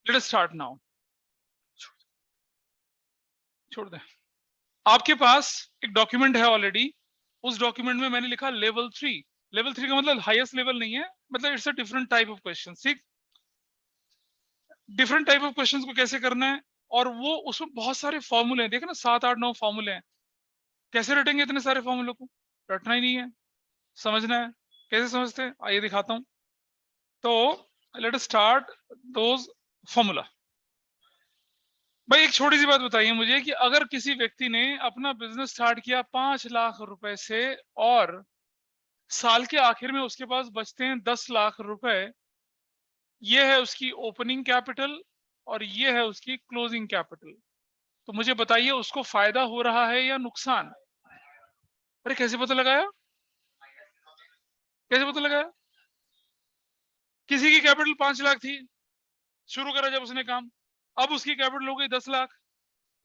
Let us start now. छोड़ दे। आपके पास एक डॉक्यूमेंट है ऑलरेडी, उस डॉक्यूमेंट में मैंने लिखा लेवल 3। लेवल 3 का मतलब हाईएस्ट लेवल नहीं है, मतलब it's a different type of question. ठीक, डिफरेंट टाइप ऑफ क्वेश्चंस को कैसे करना है, और वो उसमें बहुत सारे फॉर्मूले हैं। देखो ना, 7 8 9 फॉर्मूले हैं। कैसे रटेंगे इतने सारे फॉर्मूलों को? रटना ही नहीं है, समझना है। कैसे समझते हैं आइए दिखाता हूं। तो let us start those formula. भाई एक छोटी सी बात बताइए मुझे कि अगर किसी व्यक्ति ने अपना बिजनेस स्टार्ट किया 5 लाख रुपए से, और साल के आखिर में उसके पास बचते हैं 10 लाख रुपए, ये है उसकी ओपनिंग कैपिटल और ये है उसकी क्लोजिंग कैपिटल, तो मुझे बताइए उसको फायदा हो रहा है या नुकसान? अरे कैसे पता लगाया? कैसे पता लगाया? किसी की कैपिटल 5 लाख थी, शुरू करा जब उसने काम, अब उसकी कैपिटल हो गई 10 लाख,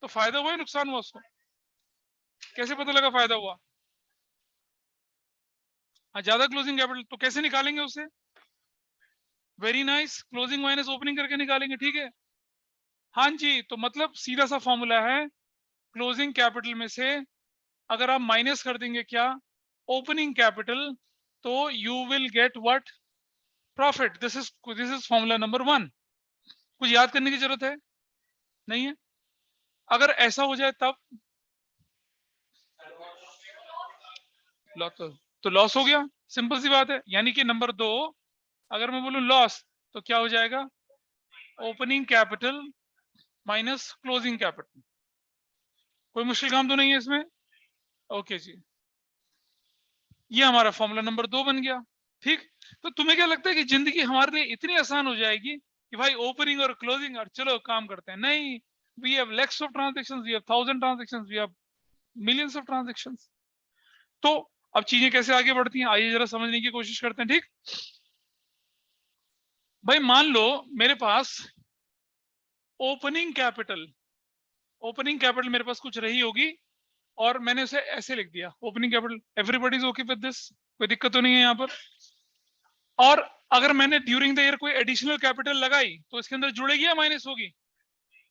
तो फायदा हुआ या नुकसान हुआ उसको? कैसे पता लगा फायदा हुआ? हाँ, ज्यादा क्लोजिंग कैपिटल, तो कैसे निकालेंगे उसे? Very nice, closing minus opening करके निकालेंगे। ठीक है, हाँ जी। तो मतलब सीधा सा फॉर्मूला है, क्लोजिंग कैपिटल में से अगर आप माइनस कर देंगे क्या, ओपनिंग कैपिटल, तो you will get what? Profit. This is formula number 1। कुछ याद करने की जरूरत है? नहीं है। अगर ऐसा हो जाए तब तो लॉस हो गया, सिंपल सी बात है। यानी कि नंबर 2, अगर मैं बोलूं लॉस, तो क्या हो जाएगा? Opening capital minus closing capital. कोई मुश्किल काम तो नहीं है इसमें? ओके जी, ये हमारा फॉर्मूला नंबर 2 बन गया। ठीक, तो तुम्हें क्या लगता है कि जिंदगी हमारे लिए इतनी आसान हो जाएगी कि भाई ओपनिंग और क्लोजिंग और चलो काम करते हैं? नहीं, we have lakhs of transactions, we have 1000 transactions, we have millions of transactions. तो अब चीजें कैसे आगे बढ़ती हैं आइए जरा समझने की कोशिश करते हैं। ठीक, भाई मान लो मेरे पास ओपनिंग कैपिटल मेरे पास कुछ रही होगी, और मैंने उसे ऐसे लिख दिया opening capital. Everybody is okay with this? कोई दिक्कत तो नहीं है यहाँ पर? और अगर मैंने ड्यूरिंग द ईयर कोई एडिशनल कैपिटल लगाई तो इसके अंदर जुड़ेगी या माइनस होगी?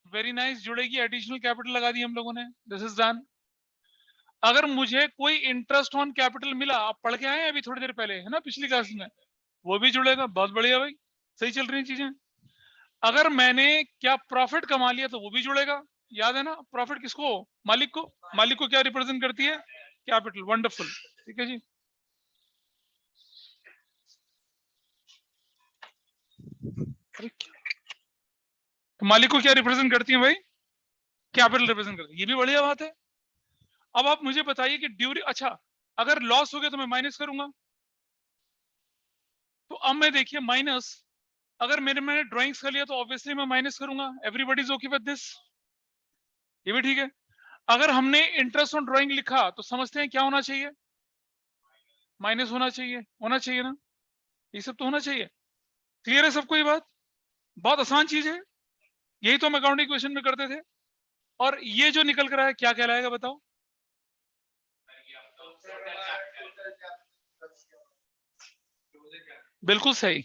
वेरी नाइस, जुड़ेगी। एडिशनल कैपिटल लगा दी हम लोगों ने, दिस इज डन। अगर मुझे कोई इंटरेस्ट ऑन कैपिटल मिला, आप पढ़ के आए अभी थोड़ी देर पहले, है ना, पिछली क्लास में, वो भी जुड़ेगा। बहुत बढ़िया भाई, सही चल रही हैं चीजें। अगर मैंने क्या प्रॉफिट कमा लिया तो वो भी जुड़ेगा। याद है ना, प्रॉफिट किसको? मालिक को। मालिक को क्या रिप्रेजेंट करती है? कैपिटल। वंडरफुल, ठीक है जी। तो मालिक को क्या रिप्रेजेंट करती है भाई? कैपिटल रिप्रेजेंट करती है, ये भी बढ़िया बात है। अब आप मुझे बताइए कि ड्यूरिंग, अच्छा अगर लॉस हो गया तो मैं माइनस करूंगा, तो अब मैं देखिए माइनस, अगर मैंने ड्राइंग्स कर लिया तो ऑब्वियसली मैं माइनस करूंगा। Everybody is okay with this? ये भी ठीक है। अगर हमने इंटरेस्ट ऑन ड्राइंग लिखा तो समझते हैं क्या होना चाहिए? माइनस होना चाहिए ना? ये सब तो होना चाहिए। क्लियर है सबको ये बात? बहुत आसान चीज है, यही तो हम अकाउंटिंग क्वेश्चन में करते थे। और ये जो निकल कर आया क्या कहलाएगा बताओ? बिल्कुल सही।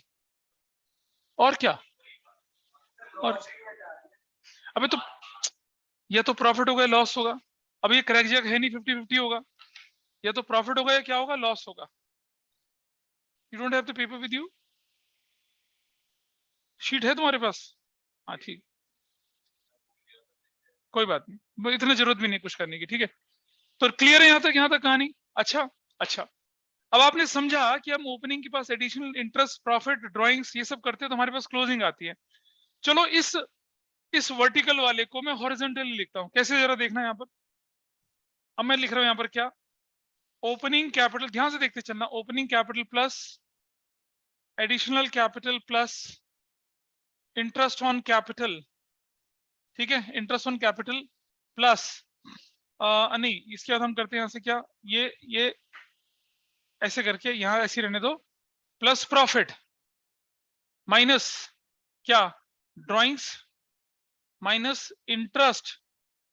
और क्या? और अबे तो या तो प्रॉफिट होगा या लॉस होगा। अब ये क्रैक जैक है नहीं, 50-50 होगा। या तो प्रॉफिट होगा या क्या होगा, लॉस होगा। You don't have the paper with you? Sheet है तुम्हारे पास? हाँ ठीक, कोई बात नहीं, इतना जरूरत भी नहीं कुछ करने की। ठीक है, तो क्लियर है यहाँ तक कहानी? अच्छा, अच्छा। अब आपने समझा कि हम ओपनिंग के पास एडिशनल इंटरेस्ट, प्रॉफिट, ड्राइंग्स ये सब करते हैं तो हमारे पास क्लोजिंग आती है। चलो इस वर्टिकल वाले को मैं हॉरिजॉन्टली लिखता हूँ। कैसे, जरा देखना यहाँ पर। अब मैं लिख रहा हूँ यहाँ पर क्या? ओपनिंग कैपिटल, ध्यान से देखते चलना। Opening capital plus additional capital plus interest on capital. ठीक है, इंटरेस्ट ऑन कैपिटल प्लस नहीं, इसके बाद हम करते हैं यहाँ से क्या, ये ऐसे करके यहाँ ऐसे रहने दो, प्लस प्रॉफिट माइनस क्या, ड्राइंग्स माइनस इंटरेस्ट।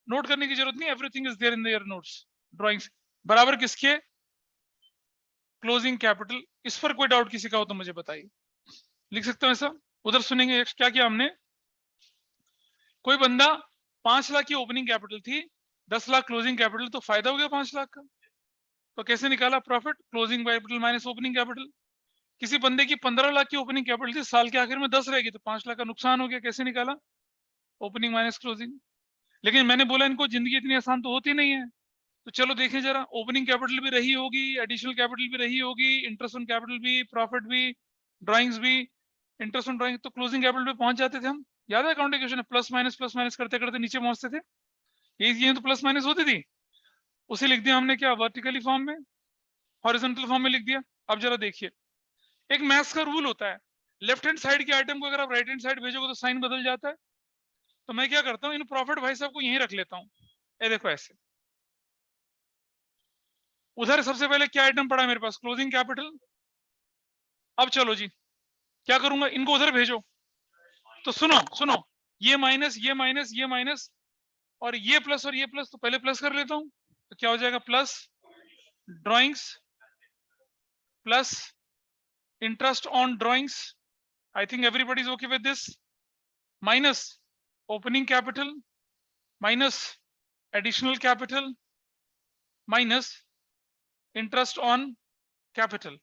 नोट करने की जरूरत नहीं, everything is there in their notes. Drawings बराबर किसके? Closing capital. इस पर कोई डाउट किसी का हो तो मुझे बताइए। लिख सकते हो ऐसा? उधर सुनेंगे क्या किया हमने? कोई बंदा 5 लाख की ओपनिंग कैपिटल थी, 10 लाख क्लोजिंग कैपिटल, तो फायदा हो गया 5 लाख का। तो कैसे निकाला profit? Closing capital minus opening capital. किसी बंदे की 15 लाख की ओपनिंग कैपिटल थी, साल के आखिर में 10 रहेगी, तो 5 लाख का नुकसान हो गया। कैसे निकाला? Opening minus closing. लेकिन मैंने बोला इनको जिंदगी इतनी आसान तो होती नहीं है। तो चलो देखें जरा, ओपनिंग कैपिटल भी रही होगी, एडिशनल कैपिटल भी रही होगी, इंटरेस्ट ऑन कैपिटल भी, प्रॉफिट भी, ड्राइंग्स भी, इंटरेस्ट ऑन ड्राइंग, तो क्लोजिंग कैपिटल पे पहुंच जाते थे हम। याद है अकाउंटिंग क्वेश्चन है, प्लस माइनस करते करते नीचे पहुंचते थे। यही चीजें तो प्लस माइनस होती थी। उसे लिख दिया हमने क्या, वर्टिकली फॉर्म में, हॉरिजॉन्टल फॉर्म में लिख दिया। अब जरा देखिए, एक मैथ्स का रूल होता है, लेफ्ट हैंड साइड के आइटम को अगर आप राइट हैंड साइड भेजोगे तो साइन बदल जाता है। तो मैं क्या करता हूँ, इन प्रॉफिट भाई साहब को यहीं रख लेता हूँ। ये देखो ऐसे, उधर सबसे पहले क्या आइटम पड़ा है मेरे पास, क्लोजिंग कैपिटल। अब चलो जी, क्या करूंगा, इनको उधर भेजो। तो सुनो सुनो, ये माइनस ये माइनस ये माइनस और ये प्लस और ये प्लस, तो पहले प्लस कर लेता हूं। तो क्या हो जाएगा, plus drawings plus interest on drawings, I think everybody is okay with this, minus opening capital minus additional capital minus interest on capital.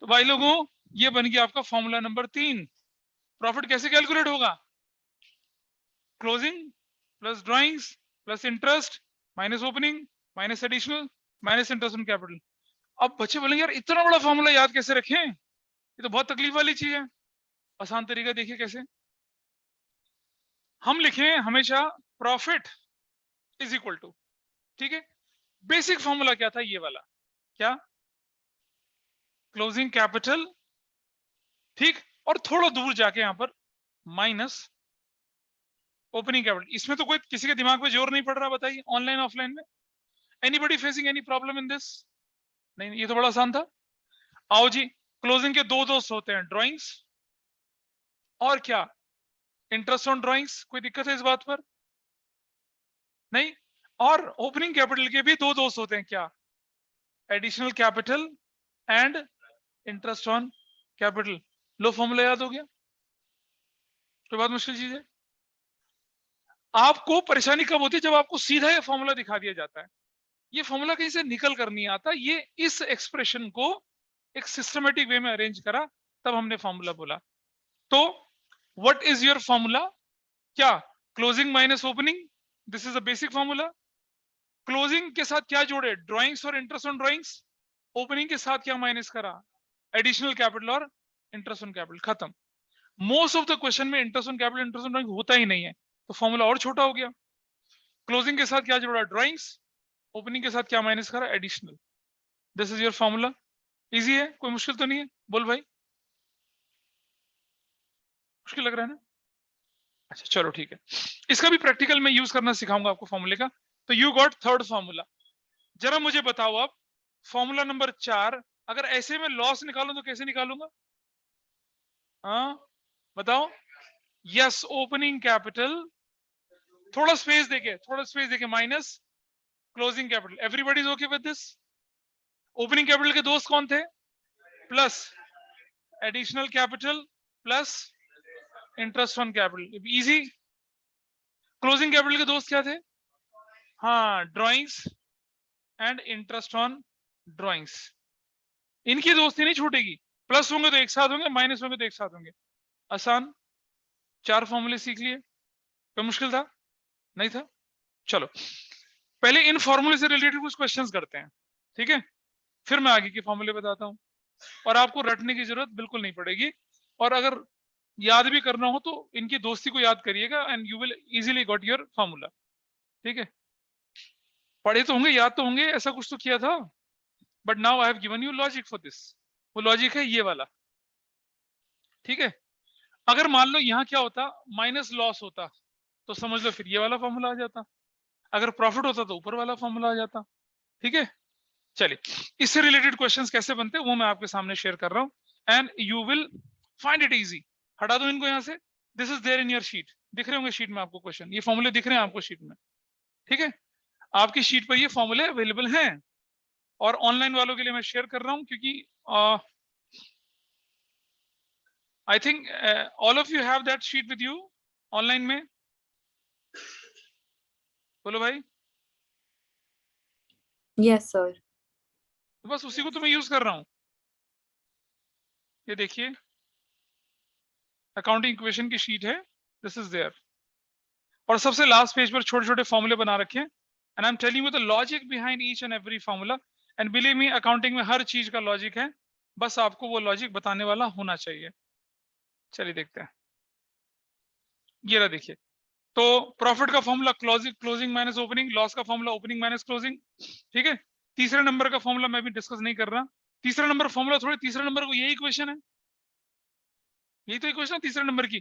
तो भाई लोगों, ये बन गया आपका फॉर्मूला नंबर 3। प्रॉफिट कैसे कैलकुलेट होगा, closing plus drawings plus interest minus opening minus additional minus interest on capital. अब बच्चे बोलेंगे यार इतना बड़ा फॉर्मूला याद कैसे रखें, ये तो बहुत तकलीफ वाली चीज है। आसान तरीका देखिए कैसे, हम लिखें हमेशा प्रॉफिट इज इक्वल टू, ठीक है, बेसिक फॉर्मूला क्या था ये वाला, क्या, क्लोजिंग कैपिटल, ठीक, और थोड़ा दूर जाके यहां पर माइनस ओपनिंग कैपिटल। इसमें तो कोई किसी के दिमाग पे जोर नहीं पड़ रहा, बताइए ऑनलाइन ऑफलाइन में, anybody facing any problem in this? नहीं, ये तो बड़ा आसान था। आओ जी, क्लोजिंग के दो दोस्त होते हैं, ड्राइंग्स और क्या, इंटरेस्ट ऑन ड्राइंग्स। कोई दिक्कत है इस बात पर? नहीं। और ओपनिंग कैपिटल के भी दो दोस्त होते हैं, क्या, additional capital and interest on capital. Low, formula याद हो गया, कोई बात मुश्किल चीज है? आपको परेशानी कब होती है, जब आपको सीधा ये फॉर्मूला दिखा दिया जाता है, ये फॉर्मूला कहीं से निकल कर नहीं आता, ये इस एक्सप्रेशन को एक सिस्टमेटिक वे में अरेंज करा, तब हमने फॉर्मूला बोला। तो व्हाट इज योर फॉर्मूला, क्या, closing minus opening, this is a basic formula. Closing के साथ क्या जोड़े, ड्राइंग्स और इंटरेस्ट ऑन ड्राइंग्स। ओपनिंग के साथ क्या माइनस करा, एडिशनल कैपिटल और इंटरेस्ट ऑन कैपिटल, खत्म। मोस्ट ऑफ द क्वेश्चन में interest on capital interest on drawing होता ही नहीं है, तो फॉर्मूला और छोटा हो गया। क्लोजिंग के साथ क्या जोड़ा, ड्राइंग्स, ओपनिंग के साथ क्या माइनस करा, additional. This is your formula. Easy है, कोई मुश्किल तो नहीं है? बोल भाई, मुश्किल लग रहा है ना? अच्छा चलो ठीक है, इसका भी प्रैक्टिकल में यूज करना सिखाऊंगा आपको फॉर्मूले का। तो यू गॉट थर्ड फॉर्मूला। जरा मुझे बताओ अब, फॉर्मूला नंबर 4, अगर ऐसे में लॉस निकालूं तो कैसे निकालूंगा? हाँ बताओ। यस, ओपनिंग कैपिटल, थोड़ा स्पेस देके minus closing capital. Everybody is okay with this? Opening capital के दोस्त कौन थे, plus additional capital plus interest on capital, easy. Closing capital के दोस्त क्या थे, हाँ, drawings and interest on drawings. इनकी दोस्ती नहीं छूटेगी, प्लस होंगे तो एक साथ होंगे, माइनस होंगे तो एक साथ होंगे। आसान, 4 फॉर्मूले सीख लिए, कोई मुश्किल था? नहीं था। चलो पहले इन फॉर्मूले से रिलेटेड कुछ क्वेश्चंस करते हैं, ठीक है, फिर मैं आगे के फॉर्मूले बताता हूं। और आपको रटने की जरूरत बिल्कुल नहीं पड़ेगी, और अगर याद भी करना हो तो इनकी दोस्ती को याद करिएगा and you will easily got your formula, ठीक है। पढ़े तो होंगे, याद तो होंगे, ऐसा कुछ तो किया था, but now I have given you logic for this. वो लॉजिक है ये वाला, ठीक है। अगर मान लो यहाँ क्या होता, माइनस लॉस होता, तो समझ लो फिर ये वाला फॉर्मूला आ जाता। अगर प्रॉफिट होता तो ऊपर वाला फॉर्मूला आ जाता, ठीक है। चलिए, इससे रिलेटेड क्वेश्चंस कैसे बनते हैं वो मैं आपके सामने शेयर कर रहा हूं and you will find it easy. हटा दो इनको यहां से, this is there in your sheet, दिख रहे होंगे शीट में आपको क्वेश्चन, ये फॉर्मूले दिख रहे हैं आपको शीट में, ठीक है। आपकी शीट पर ये फॉर्मूले अवेलेबल हैं, और ऑनलाइन वालों के लिए मैं शेयर कर रहा हूं क्योंकि I think all of you have that sheet with you online में। बोलो भाई। Yes sir. तो बस उसी को तो मैं यूज कर रहा हूं। ये देखिए अकाउंटिंग इक्वेशन की शीट है, दिस इज देयर, और सबसे लास्ट पेज पर छोटे छोटे फॉर्मूले बना रखे हैं, and I am telling you the logic behind each and every formula, and believe me accounting में हर चीज का लॉजिक है, बस आपको वो लॉजिक बताने वाला होना चाहिए। चलिए देखते हैं, ये रहा देखिए। तो प्रॉफिट का formula closing closing minus opening, loss का फॉर्मूला ओपनिंग माइनस क्लोजिंग, ठीक है। तीसरे नंबर का फॉर्मूला मैं भी डिस्कस नहीं कर रहा, तीसरा नंबर फॉर्मूला थोड़ी, तीसरे नंबर को यही इक्वेशन है, यही तो इक्वेशन है तीसरे नंबर की,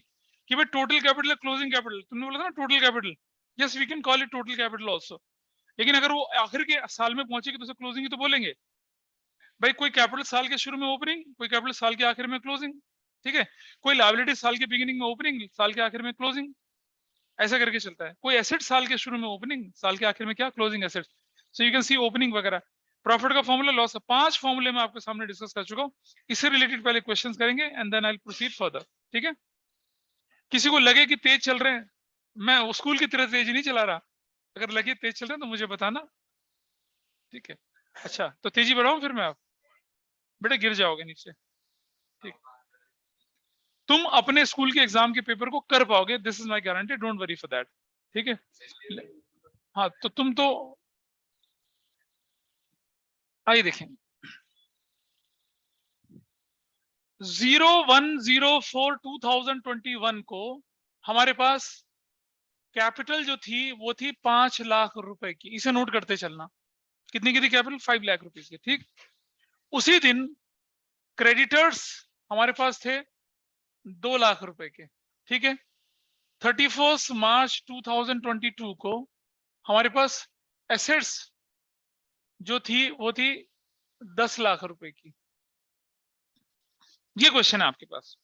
कि भाई टोटल कैपिटल क्लोजिंग कैपिटल, तुमने बोला था ना total capital, yes we can call it total capital also, लेकिन अगर वो आखिर के साल में पहुंचेगी तो उसे क्लोजिंग ही तो बोलेंगे। भाई कोई कैपिटल साल के शुरू में ओपनिंग, कोई कैपिटल साल के आखिर में क्लोजिंग, ठीक है। कोई लायबिलिटी साल के बिगिनिंग में ओपनिंग, साल के आखिर में क्लोजिंग, ऐसा करके चलता है। कोई एसेट साल के शुरू में ओपनिंग, साल के आखिर में क्या closing asset, so you can see opening वगैरह। प्रॉफिट का फॉर्मूला, लॉस का, 5 फॉर्मूले मैं आपके सामने डिस्कस कर चुका हूँ, इससे रिलेटेड पहले क्वेश्चंस करेंगे and then I will proceed further, ठीक है। किसी को लगे कि तेज चल रहे हैं, मैं स्कूल की तरह तेज नहीं चला रहा, अगर लगे तेज चल रहे हैं तो मुझे बताना, ठीक है। अच्छा तो तेजी बढ़ाऊं फिर मैं, आप बेटा गिर जाओगे नीचे, ठीक। तुम अपने स्कूल के एग्जाम के पेपर को कर पाओगे, this is my guarantee, don't worry for that, ठीक है। हाँ तो तुम तो आइए देखें, 01/04/2021 को हमारे पास कैपिटल जो थी वो थी 5 लाख रुपए की, इसे नोट करते चलना, कितनी की थी कैपिटल, 5 लाख रुपीस की, ठीक। उसी दिन क्रेडिटर्स हमारे पास थे 2 लाख रुपए के, ठीक है। 31 मार्च 2022 को हमारे पास एसेट्स जो थी वो थी 10 लाख रुपए की। ये क्वेश्चन है आपके पास,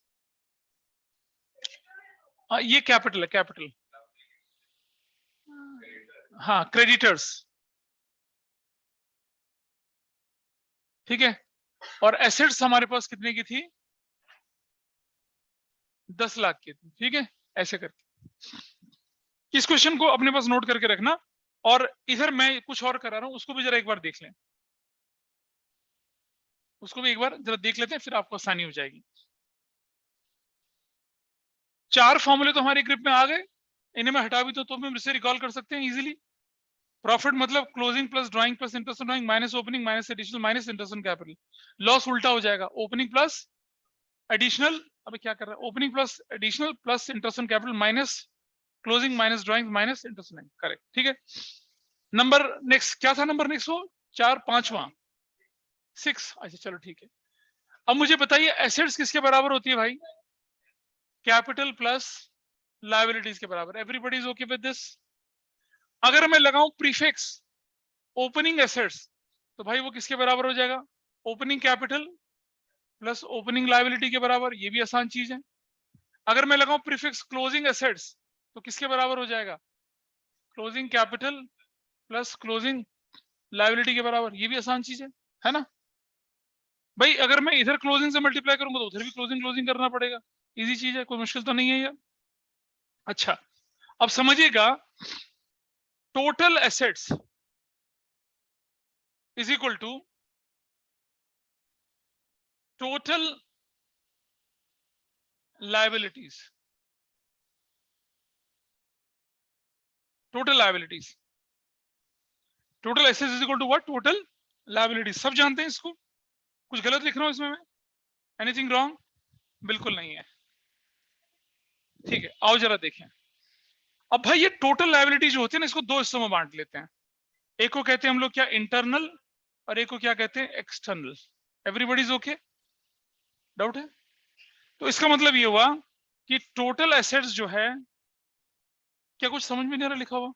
ये कैपिटल है, कैपिटल, हाँ क्रेडिटर्स, ठीक है। और एसेट्स हमारे पास कितने की थी, 10 लाख की थी, ठीक है। ऐसे करके इस क्वेश्चन को अपने पास नोट करके रखना, और इधर मैं कुछ और करा रहा हूं, उसको भी जरा एक बार देख लें, उसको भी एक बार जरा देख लेते हैं, फिर आपको आसानी हो जाएगी। 4 फॉर्मूले तो हमारे ग्रिप में आ गए, इन्हें मैं हटा भी तो हम इसे रिकॉल कर सकते हैं इजीली। प्रॉफिट मतलब closing plus drawing plus interest on drawing minus opening minus additional minus interest on capital. Loss उल्टा हो जाएगा, ओपनिंग प्लस एडिशनल, अबे क्या कर रहा है, opening plus additional plus interest on capital minus closing minus drawing minus interest on, correct, ठीक है। नंबर नेक्स्ट क्या था, नंबर नेक्स्ट वो 4 5वां 6, अच्छा चलो ठीक है। अब मुझे बताइए एसेट्स किसके बराबर होती है भाई, कैपिटल प्लस लायबिलिटीज के बराबर, everybody is okay with this. अगर मैं लगाऊं प्रीफिक्स ओपनिंग एसेट्स, तो भाई वो किसके बराबर हो जाएगा, opening capital plus opening liability के बराबर, ये भी आसान चीज है। अगर मैं लगाऊं प्रीफिक्स क्लोजिंग एसेट्स, तो किसके बराबर हो जाएगा, closing capital plus closing liability के बराबर, ये भी आसान चीज है ना भाई। अगर मैं इधर क्लोजिंग से मल्टीप्लाई करूंगा तो उधर भी क्लोजिंग क्लोजिंग करना पड़ेगा, इजी चीज है, कोई मुश्किल तो नहीं है यार। अच्छा अब समझिएगा, total assets is equal to total liabilities, total liabilities, total assets is equal to what, total liabilities, सब जानते हैं इसको, कुछ गलत लिख रहा हूं इसमें मैं, एनीथिंग रॉन्ग, बिल्कुल नहीं है, ठीक है। आओ जरा देखें, अब भाई ये टोटल लायबिलिटी जो होती है ना, इसको 2 हिस्सों में बांट लेते हैं, एक को कहते हैं हम लोग क्या, इंटरनल, और एक को क्या कहते हैं, external. Everybody is okay, doubt है, तो इसका मतलब ये हुआ कि टोटल एसेट्स जो है, क्या कुछ समझ में नहीं आ रहा लिखा हुआ,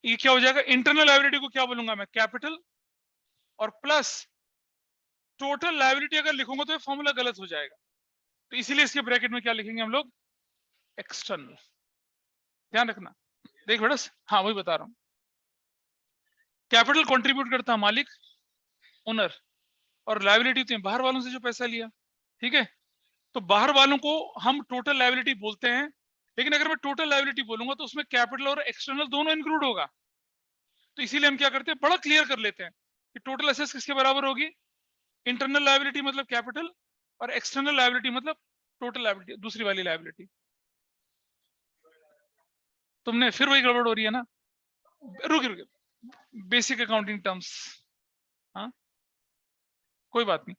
ये क्या हो जाएगा, इंटरनल लायबिलिटी को क्या बोलूंगा मैं, कैपिटल, और प्लस टोटल लायबिलिटी अगर लिखूंगा तो ये फॉर्मूला गलत हो जाएगा, तो इसीलिए इसके ब्रैकेट में क्या लिखेंगे हम लोग, एक्सटर्नल, ध्यान रखना। देख बेटा, हाँ वही बता रहा हूं, कैपिटल कंट्रीब्यूट करता है मालिक, ओनर, और लायबिलिटी तो बाहर वालों से जो पैसा लिया, ठीक है। तो बाहर वालों को हम टोटल लायबिलिटी बोलते हैं, लेकिन अगर मैं टोटल लायबिलिटी बोलूंगा तो उसमें कैपिटल और एक्सटर्नल दोनों इंक्लूड होगा। तो इसीलिए हम क्या करते हैं, बड़ा क्लियर कर लेते हैं कि टोटल एसेट्स किसके बराबर होगी, इंटरनल लायबिलिटी मतलब कैपिटल, और एक्सटर्नल लायबिलिटी मतलब टोटल लायबिलिटी, दूसरी वाली लायबिलिटी। तुमने फिर वही गड़बड़ हो रही है ना, रुक बेसिक अकाउंटिंग टर्म्स, हाँ कोई बात नहीं,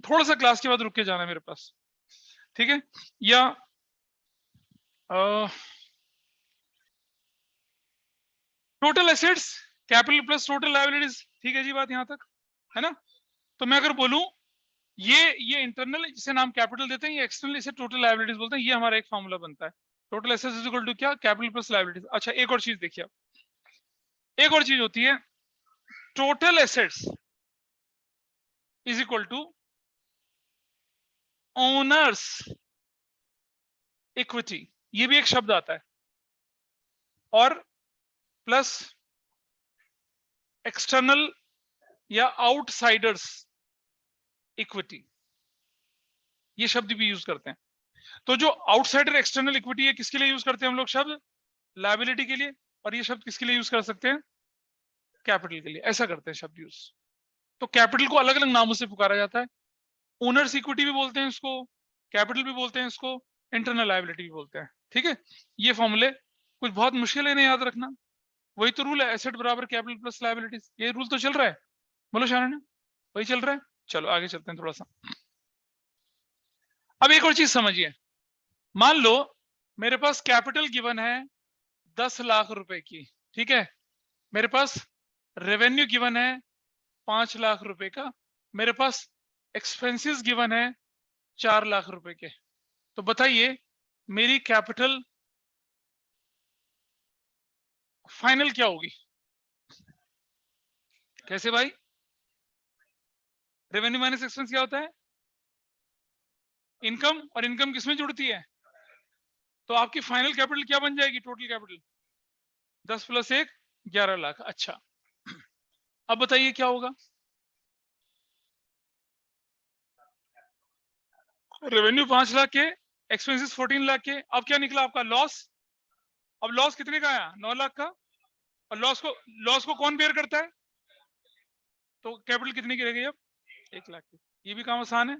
थोड़ा सा क्लास के बाद रुक के जाना मेरे पास, ठीक है। या total assets capital plus total liabilities, ठीक है जी बात यहाँ तक, है ना। तो मैं अगर बोलूं ये इंटरनल जिसे नाम कैपिटल देते हैं, ये एक्सटर्नल इसे टोटल लायबिलिटीज बोलते हैं, ये हमारा एक फॉर्मूला बनता है, total assets is equal to क्या, कैपिटल प्लस लायबिलिटीज। अच्छा एक और चीज देखिए, एक और चीज होती है, total assets is equal to owners equity, ये भी एक शब्द आता है, और प्लस एक्सटर्नल या आउटसाइडर्स इक्विटी, ये शब्द भी यूज करते हैं। तो जो आउटसाइडर एक्सटर्नल इक्विटी है किसके लिए यूज करते हैं हम लोग शब्द, लायबिलिटी के लिए, और ये शब्द किसके लिए यूज कर सकते हैं, कैपिटल के लिए, ऐसा करते हैं शब्द यूज। तो कैपिटल को अलग अलग नामों से पुकारा जाता है, ओनर्स इक्विटी भी बोलते हैं इसको, कैपिटल भी बोलते हैं इसको, इंटरनल लायबिलिटी भी बोलते हैं, ठीक है। ये फॉर्मूले कुछ बहुत मुश्किल है, नहीं याद रखना, वही तो रूल है, एसेट बराबर कैपिटल प्लस लायबिलिटीज, ये रूल तो चल रहा है, बोलो शारण, वही चल रहा है। चलो आगे चलते हैं थोड़ा सा। अब एक और चीज समझिए, मान लो मेरे पास कैपिटल गिवन है 10 लाख रुपए की, ठीक है, मेरे पास रेवेन्यू गिवन है 5 लाख रुपए का, मेरे पास एक्सपेंसेस गिवन है 4 लाख रुपए के। तो बताइए मेरी कैपिटल फाइनल क्या होगी, कैसे भाई, रेवेन्यू माइनस एक्सपेंस क्या होता है, इनकम, और इनकम किसमें जुड़ती है, तो आपकी फाइनल कैपिटल क्या बन जाएगी, टोटल कैपिटल 10 प्लस 1 11 लाख। अच्छा अब बताइए क्या होगा, रेवेन्यू 5 लाख के, एक्सपेंसेस 14 लाख के, अब क्या निकला आपका लॉस, अब लॉस कितने का आया, 9 लाख का, और लॉस को कौन बेयर करता है, तो कैपिटल कितने की रह गई अब, 1 लाख की। ये भी काम आसान है,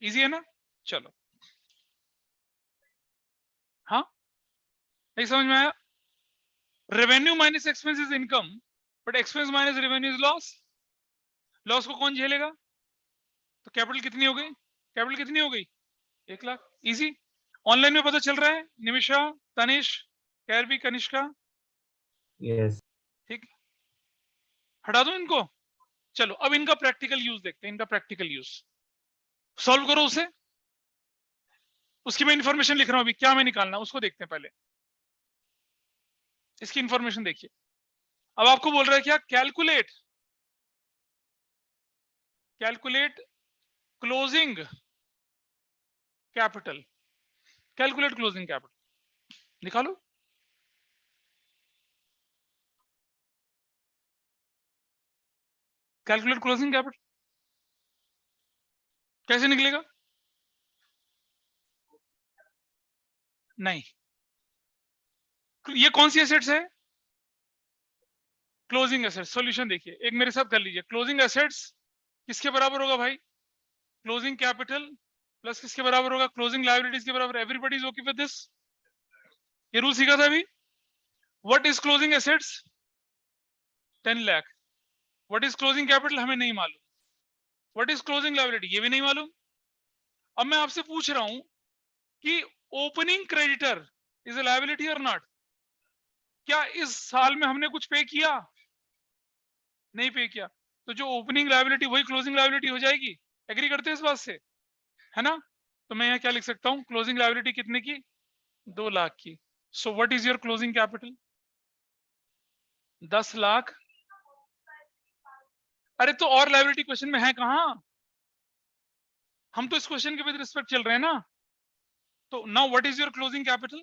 इजी है ना। चलो हाँ नहीं समझ में आया, revenue minus expense is income, but expense minus revenue is loss, loss को कौन झेलेगा, तो कैपिटल कितनी हो गई, कैपिटल कितनी हो गई, 1 लाख, इजी, ऑनलाइन में पता चल रहा है, निमिषा, तनिष, कैरबी, कनिष्का, यस ठीक, हटा दो इनको। चलो अब इनका प्रैक्टिकल यूज देखते हैं, इनका प्रैक्टिकल यूज, सॉल्व करो उसे, उसकी मैं इंफॉर्मेशन लिख रहा हूं अभी, क्या मैं निकालना उसको देखते हैं पहले, इसकी इंफॉर्मेशन देखिए। अब आपको बोल रहा है क्या, calculate closing capital, calculate closing capital निकालो, कैलकुलेट क्लोजिंग कैपिटल कैसे निकलेगा, नहीं, ये कौन सी एसेट्स है, क्लोजिंग एसेट्स। सॉल्यूशन देखिए, एक मेरे साथ कर लीजिए, क्लोजिंग एसेट्स किसके बराबर होगा भाई, क्लोजिंग कैपिटल प्लस किसके बराबर होगा, क्लोजिंग लायबिलिटीज के बराबर। Everybody is okay with this, ये रूल सीखा था अभी। What is closing assets, 10 lakh, what is closing capital हमें नहीं मालूम, व्हाट इज क्लोजिंग लायबिलिटी ये भी नहीं मालूम। अब मैं आपसे पूछ रहा हूं कि opening creditor is a liability और नॉट, क्या इस साल में हमने कुछ पे किया, नहीं पे किया, तो जो ओपनिंग लायबिलिटी वही क्लोजिंग लायबिलिटी हो जाएगी, एग्री करते हैं इस बात से, है ना। तो मैं यहाँ क्या लिख सकता हूँ, क्लोजिंग लायबिलिटी कितने की, 2 लाख की। सो what is your closing capital, 10 lakh. अरे तो और लायबिलिटी क्वेश्चन में है कहां, हम तो इस क्वेश्चन के विद रिस्पेक्ट चल रहे हैं ना। तो now what is your closing capital,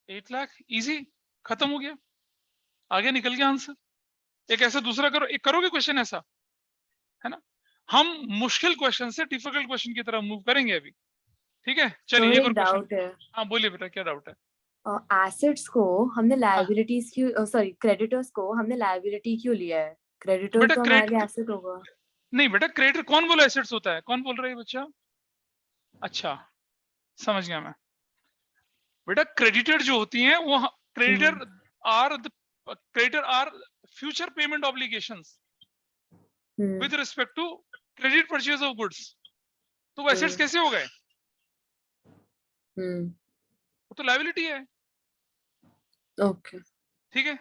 8 lakh, easy, खत्म हो गया, आगे निकल गया आंसर। एक ऐसा दूसरा करो, एक करोगे क्वेश्चन ऐसा, है ना। हम मुश्किल क्वेश्चन से डिफिकल्ट क्वेश्चन की तरफ मूव करेंगे अभी, ठीक है, सर चलिए एक और एक क्वेश्चन। डाउट है, हाँ बोलिए बेटा, क्या डाउट है? एसेट्स को हमने लायबिलिटीज क्यों, सॉरी क्रेडिटर्स को हमने लायबिलिटी क्यों लिया है? क्रेडिटर बेटा तो हमारे लिए एसेट होगा। नहीं बेटा, क्रेडिटर कौन बोला एसेट्स होता है? कौन बोल रहा है बच्चा? अच्छा, समझ गया मैं। बेटा क्रेडिटर जो होती हैं वो creditor are future payment obligations with respect to credit purchase of goods. तो वो एसेट्स कैसे हो गए? वो तो लायबिलिटी है। ओके। ठीक है,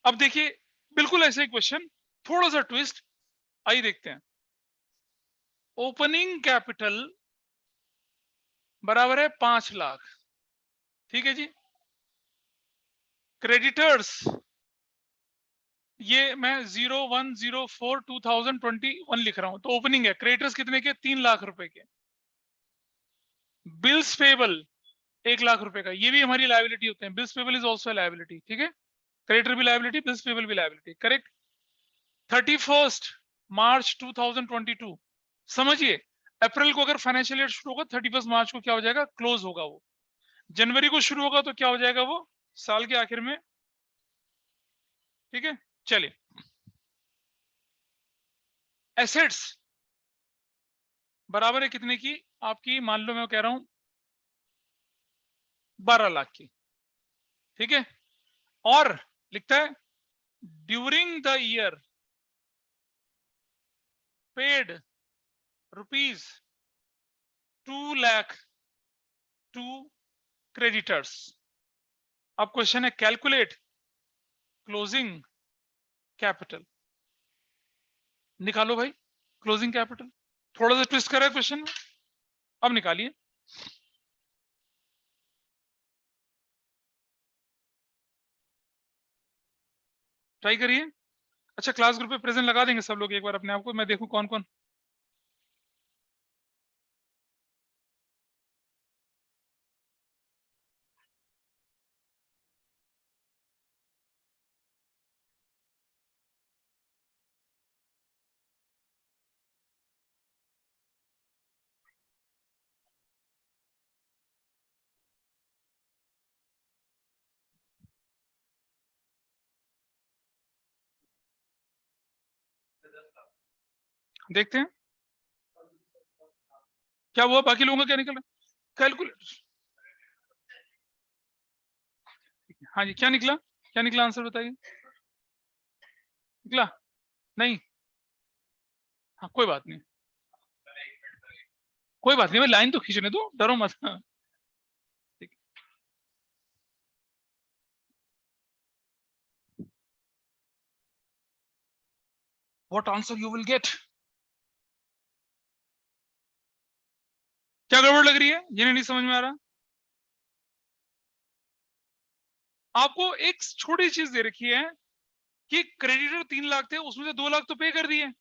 अब देखिए बिल्कुल ऐसे क्वेश्चन, थोड़ा सा ट्विस्ट, आइए देखते हैं। ओपनिंग कैपिटल बराबर है 5 लाख, ठीक है जी। क्रेडिटर्स ये मैं 01/04/2021 लिख रहा हूं, तो ओपनिंग है। क्रेडिटर्स कितने के? 3 लाख रुपए के। बिल्स पेबल 1 लाख रुपए का, ये भी हमारी लायबिलिटी होते हैं। Bills payable is also liability, ठीक है। क्रेडिटर भी लायबिलिटी, बिल्स पेबल भी लायबिलिटी, करेक्ट। 31 मार्च 2022, समझिए अप्रैल को अगर फाइनेंशियल ईयर शुरू होगा 31 मार्च को क्या हो जाएगा? क्लोज होगा वो। जनवरी को शुरू होगा तो क्या हो जाएगा? वो साल के आखिर में, ठीक है। चलिए, एसेट्स बराबर है कितने की आपकी? मान लो मैं कह रहा हूं 12 लाख की, ठीक है। और लिखता है during the year paid rupees 2 lakh to creditors. अब क्वेश्चन है कैलकुलेट क्लोजिंग कैपिटल। निकालो भाई क्लोजिंग कैपिटल। थोड़ा सा ट्विस्ट करा है क्वेश्चन में, अब निकालिए। ट्राई करिए। अच्छा, क्लास ग्रुप पे प्रेजेंट लगा देंगे सब लोग एक बार अपने आप को, मैं देखूं कौन कौन। देखते हैं क्या हुआ, बाकी लोगों का क्या निकला। कैलकुलेट, हाँ जी, क्या निकला? क्या निकला आंसर बताइए। निकला नहीं? हाँ कोई बात नहीं, कोई बात नहीं, मैं लाइन तो खींचने दो, डरो मत। हाँ, ठीक। What answer you will get? क्या गड़बड़ लग रही है जिन्हें नहीं समझ में आ रहा? आपको एक छोटी चीज दे रखी है कि क्रेडिटर 3 लाख थे, उसमें से 2 लाख तो पे कर दिए।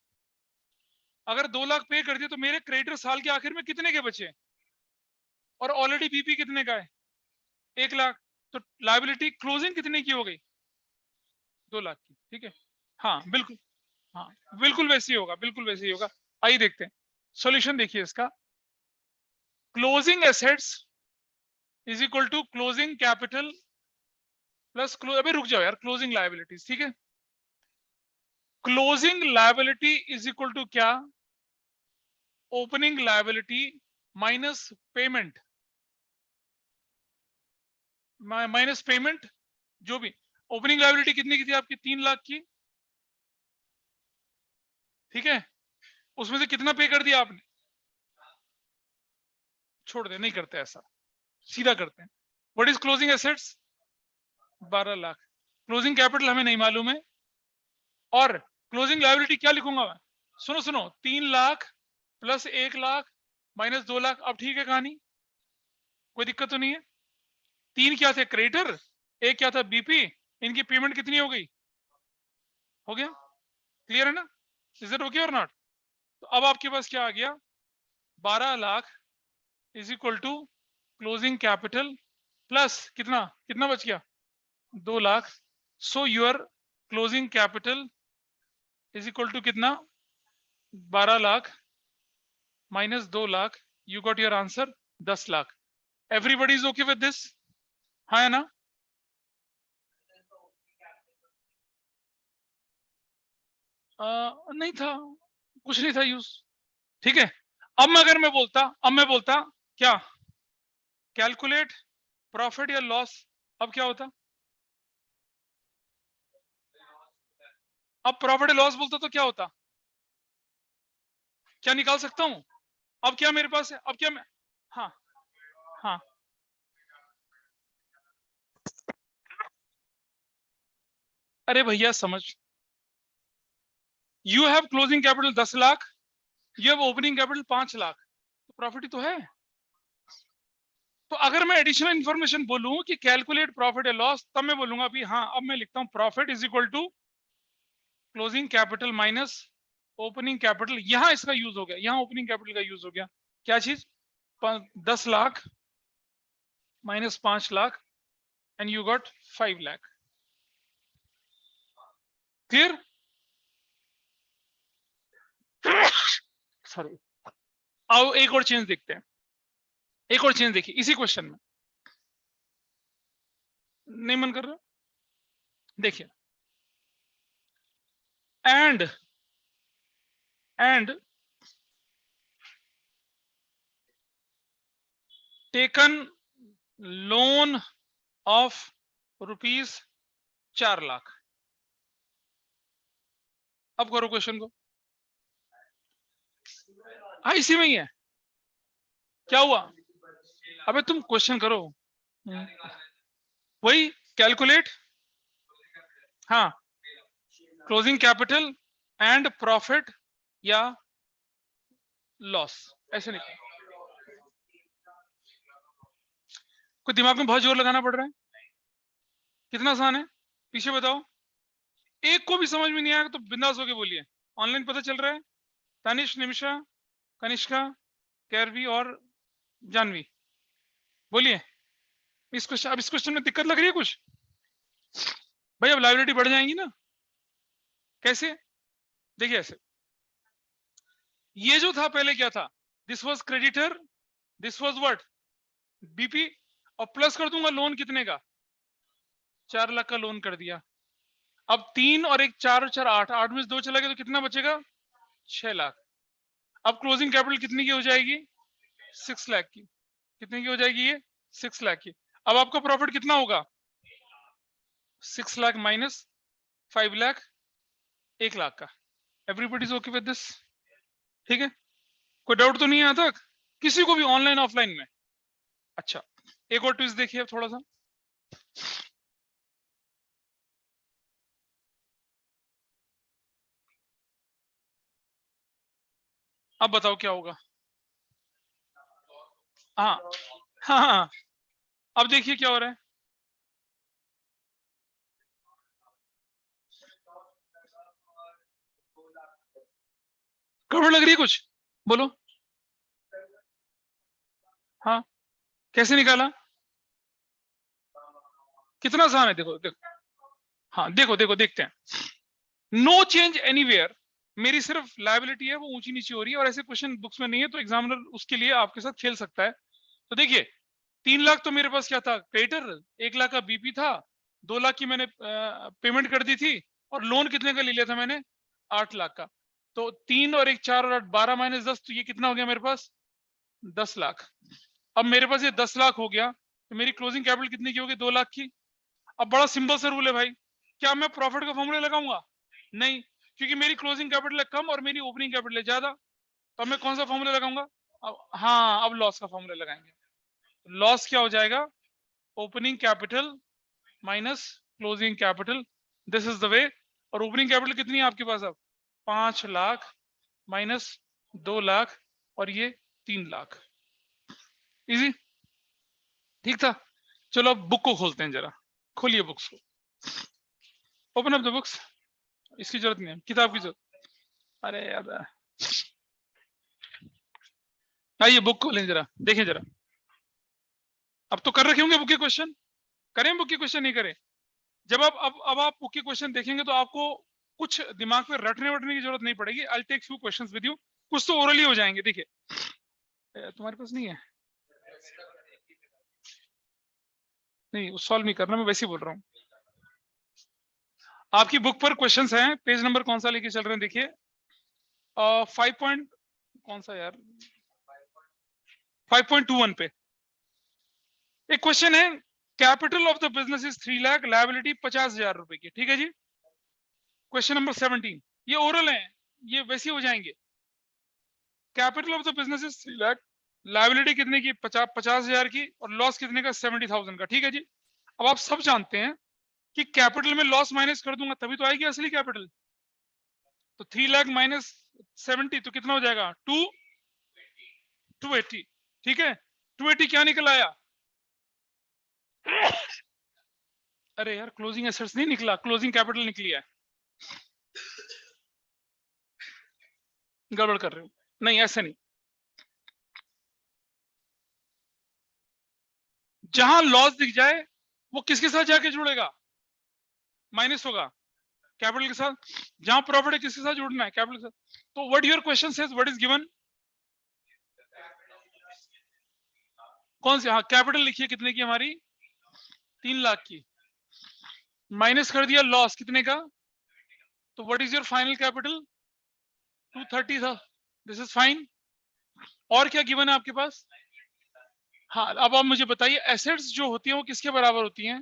अगर 2 लाख पे कर दिए तो मेरे क्रेडिटर साल के आखिर में कितने के बचे? और ऑलरेडी बीपी कितने का है? 1 लाख। तो लायबिलिटी क्लोजिंग कितने की हो गई? 2 लाख की, ठीक है। हाँ बिल्कुल, हाँ बिल्कुल वैसे ही होगा, बिल्कुल वैसे ही होगा। आइए देखते हैं सॉल्यूशन। देखिए इसका, closing assets is equal to closing capital plus अभी रुक जाओ यार, क्लोजिंग लायबिलिटीज, ठीक है। Closing liability is equal to क्या? Opening liability minus payment, minus payment जो भी। ओपनिंग लायबिलिटी कितनी की थी आपकी? 3 लाख की, ठीक है। उसमें से कितना पे कर दिया आपने? छोड़ दे, नहीं करते ऐसा, सीधा करते हैं। What is closing assets? 12 lakh. Closing capital हमें नहीं मालूम है, और क्लोजिंग लायबिलिटी क्या लिखूंगा मैं? सुनो सुनो, 3 लाख प्लस 1 लाख माइनस 2 लाख। अब ठीक है कहानी, कोई दिक्कत तो नहीं है। 3 क्या थे? क्रेडिटर, 1 क्या था? बीपी। इनकी पेमेंट कितनी हो गई? हो गया, क्लियर है ना? इज इट ओके और नॉट? तो अब आपके पास क्या आ गया? 12 lakh is equal to closing capital plus कितना, कितना बच गया? 2 lakh. So your closing capital is equal to कितना? 12 lakh minus 2 lakh. You got your answer 10 lakh. Everybody is okay with this? हाँ है ना? नहीं था, कुछ नहीं था यूज। ठीक है, अब मैं बोलता क्या, कैलकुलेट प्रॉफिट या लॉस, अब क्या होता? अब प्रॉफिट या लॉस बोलता तो क्या होता? क्या निकाल सकता हूं? अब क्या मेरे पास है, अब क्या मैं, हाँ हाँ अरे भैया समझ, you have closing capital 10 lakh, you have opening capital 5 lakh, तो प्रॉफिट ही तो है। तो अगर मैं एडिशनल इंफॉर्मेशन बोलूं कि कैलकुलेट प्रॉफिट या लॉस, तब मैं बोलूंगा अभी हाँ, अब मैं लिखता हूं profit is equal to closing capital minus opening capital. यहां इसका यूज हो गया, यहां ओपनिंग कैपिटल का यूज हो गया। क्या चीज? 10 lakh minus 5 lakh and you got 5 lakh. Clear? Sorry. आओ एक और चेंज देखते हैं, एक और चेंज देखिए इसी क्वेश्चन में। नहीं मन कर रहा? देखिए, and taken loan of rupees 4 lakh. अब करो क्वेश्चन को। हाँ इसी में ही है। क्या हुआ? अबे तुम क्वेश्चन करो। वही कैलकुलेट, हाँ, क्लोजिंग कैपिटल एंड प्रॉफिट या लॉस, ऐसे नहीं। कोई दिमाग में बहुत जोर लगाना पड़ रहा है? कितना आसान है, पीछे बताओ। एक को भी समझ में नहीं आया तो बिंदास होके बोलिए। ऑनलाइन पता चल रहा है? तानिश, निमिषा, कनिष्का, कैरवी और जानवी, बोलिए। इस क्वेश्चन में दिक्कत लग रही है कुछ? भाई अब लाइबिलिटी बढ़ जाएंगी ना। कैसे? देखिए ऐसे, ये जो था पहले क्या था, this was creditor, this was what, BP, और प्लस कर दूंगा लोन कितने का, 4 लाख का लोन कर दिया। अब 3 और 1 4 और 4 8, 8 में से 2 चला गया तो कितना बचेगा? 6 लाख। अब क्लोजिंग कैपिटल कितनी की हो जाएगी? 6 लाख की। कितने की हो जाएगी ये? 6 लाख की। अब आपका प्रॉफिट कितना होगा? 6 लाख माइनस 5 लाख, 1 लाख का। Everybody is okay with this? ठीक है, कोई डाउट तो नहीं है यहाँ तक किसी को भी, ऑनलाइन ऑफलाइन में? अच्छा, एक और ट्विस्ट देखिए थोड़ा सा। अब बताओ क्या होगा? हाँ हाँ हाँ, अब देखिए क्या हो रहा है। गड़बड़ लग रही है कुछ? बोलो। हाँ, कैसे निकाला? कितना आसान है, देखो देखो। हाँ देखो देखो, देखते हैं। नो चेंज एनीवेयर, मेरी सिर्फ लायबिलिटी है वो ऊंची नीची हो रही है, और ऐसे क्वेश्चन बुक्स में नहीं है, तो एग्जामिनर उसके लिए आपके साथ खेल सकता है। तो देखिए 3 लाख तो मेरे पास क्या था, क्रेडिटर, 1 लाख का बीपी था, 2 लाख की मैंने पेमेंट कर दी थी, और लोन कितने का ले लिया था मैंने? 8 लाख का। तो 3 और 1 4 और 8 12 माइनस 10, तो ये कितना हो गया मेरे पास? 10 लाख। अब मेरे पास ये 10 लाख हो गया, तो मेरी क्लोजिंग कैपिटल कितनी की होगी? 2 लाख की। अब बड़ा सिंपल सा रूल है भाई, क्या मैं प्रॉफिट का फॉर्मूला लगाऊंगा? नहीं, क्योंकि मेरी क्लोजिंग कैपिटल है कम और मेरी ओपनिंग कैपिटल है ज्यादा। तो मैं कौन सा फॉर्मूला लगाऊंगा? अब हाँ, अब लॉस का फॉर्मूला लगाएंगे। लॉस क्या हो जाएगा? Opening capital minus closing capital, this is the way. और ओपनिंग कैपिटल कितनी है आपके पास अब? 5 लाख माइनस 2 लाख, और ये 3 लाख। इजी, ठीक था। चलो अब बुक को खोलते हैं जरा, खोलिए बुक्स को, ओपन अप द बुक्स। इसकी जरूरत नहीं है, किताब की जरूरत। अरे यार, आइए बुक खोलें जरा, देखें जरा। अब तो कर रखे होंगे बुक के क्वेश्चन, करें बुक के क्वेश्चन? नहीं करें? जब आप अब आप बुक के क्वेश्चन देखेंगे तो आपको कुछ दिमाग में रटने वटने की जरूरत नहीं पड़ेगी। I take few questions with you, कुछ तो ओरली हो जाएंगे। देखिए तुम्हारे पास नहीं है? नहीं सॉल्व नहीं करना, मैं वैसे ही बोल रहा हूँ। आपकी बुक पर क्वेश्चंस हैं, पेज नंबर कौन सा लेके चल रहे हैं देखिए। 5 पॉइंट कौन सा यार, 5.21 पे एक क्वेश्चन है, capital of the business is 3 lakh, liability 50,000 रुपए की, ठीक है जी। क्वेश्चन नंबर 17, ये ओरल है, ये वैसे ही हो जाएंगे। Capital of the business is 3 lakh, liability कितने की, 50,000 की, और लॉस कितने का, 70,000 का, ठीक है जी। अब आप सब जानते हैं कि कैपिटल में लॉस माइनस कर दूंगा तभी तो आएगी असली कैपिटल। तो 3 लाख माइनस 70 तो कितना हो जाएगा, 280, ठीक है। 280 क्या निकल आया, अरे यार क्लोजिंग एसेट्स नहीं निकला, क्लोजिंग कैपिटल निकली है, गड़बड़ कर रहे हो, नहीं ऐसे नहीं। जहां लॉस दिख जाए वो किसके साथ जाके जुड़ेगा, माइनस होगा कैपिटल के साथ। जहां प्रॉफिट है किसके साथ जुड़ना है, कैपिटल के साथ। तो what your question says, what is given, कौन सी, हाँ कैपिटल लिखिए कितने की हमारी, 3 लाख की, माइनस कर दिया लॉस कितने का, तो what is your final capital, 230 था, दिस इज फाइन। और क्या गिवन है आपके पास, हाँ अब आप मुझे बताइए एसेट्स जो होती हैं वो किसके बराबर होती हैं,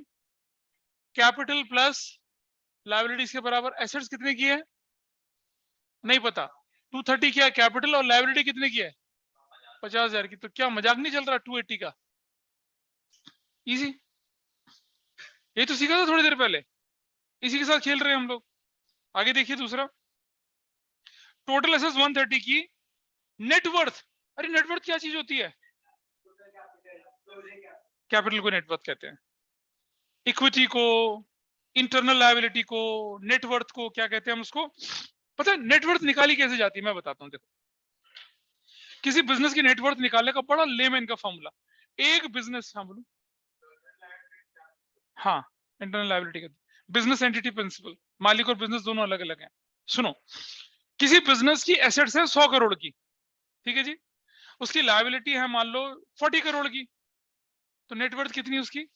कैपिटल प्लस लायबिलिटीज के बराबर। एसेट्स कितने की है, नहीं पता, 230 क्या कैपिटल, और लायबिलिटी कितने की है, 50,000 की। तो क्या मजाक नहीं चल रहा 280 का, इजी, ये तो सीखा था थोड़ी देर पहले, इसी के साथ खेल रहे हैं हम लोग। आगे देखिए दूसरा, टोटल एसेट्स 130 की, नेटवर्थ, अरे नेटवर्थ क्या चीज होती है, कैपिटल को नेटवर्थ कहते हैं, इक्विटी को, इंटरनल लायबिलिटी को, नेटवर्थ को क्या कहते हैं हम उसको, पता है नेटवर्थ निकाली कैसे जाती है, मैं बताता हूँ। देखो किसी बिजनेस की नेटवर्थ निकालने का बड़ा लेमैन का फॉर्मूला, एक बिजनेस, हाँ बोलो, हाँ इंटरनल लायबिलिटी का बिजनेस एंटिटी प्रिंसिपल, मालिक और बिजनेस दोनों अलग अलग हैं। सुनो, किसी बिजनेस की एसेट्स है 100 करोड़ की, ठीक है जी, उसकी लायबिलिटी है मान लो 40 करोड़ की, तो नेटवर्थ कितनी है उसकी,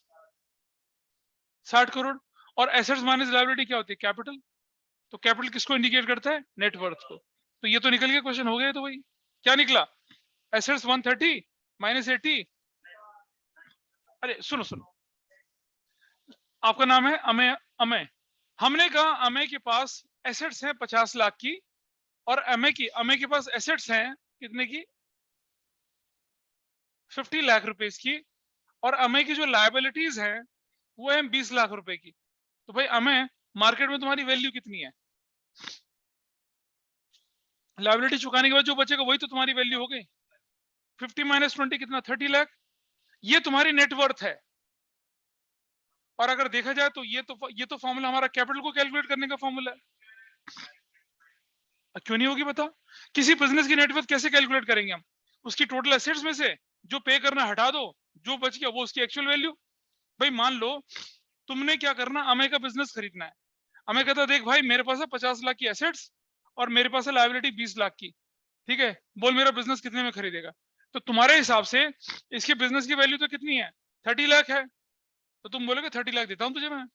60 करोड़। और एसेट्स माइनस लायबिलिटी क्या होती है, कैपिटल। तो कैपिटल किसको इंडिकेट करता है, नेटवर्थ को। तो ये तो निकल गया क्वेश्चन, हो गया तो भाई, क्या निकला, एसेट्स 130 माइनस 80, अरे सुनो सुनो, आपका नाम है अमय, अमय, हमने कहा अमय के पास एसेट्स हैं 50 लाख की, और अमय के पास एसेट्स हैं कितने की, 50 लाख रुपीस की, और अमय की जो लायबिलिटीज हैं वो है 20 लाख रुपए की। तो भाई अमय, मार्केट में तुम्हारी वैल्यू कितनी है, लायबिलिटी चुकाने के बाद जो बचेगा वही तो तुम्हारी वैल्यू हो गई। 50 माइनस 20 कितना, 30 लाख, ये तुम्हारी नेटवर्थ है। और अगर देखा जाए तो ये तो फॉर्मूला हमारा कैपिटल को कैलकुलेट करने का फॉर्मूला है। क्यों नहीं होगी बता, किसी बिजनेस की नेटवर्थ कैसे कैलकुलेट करेंगे हम, उसकी टोटल एसेट्स में से जो पे करना हटा दो, जो बच गया वो उसकी एक्चुअल वैल्यू। भाई मान लो तुमने क्या करना, अमय का बिजनेस खरीदना है, अमय कहता देख भाई मेरे पास है 50 लाख की एसेट्स और मेरे पास है लायबिलिटी 20 लाख की, ठीक है, बोल मेरा बिजनेस कितने में खरीदेगा। तो तुम्हारे हिसाब से इसके बिजनेस की वैल्यू तो कितनी है, 30 लाख है, तो तुम बोलोगे 30 लाख देता हूं तुझे मैं,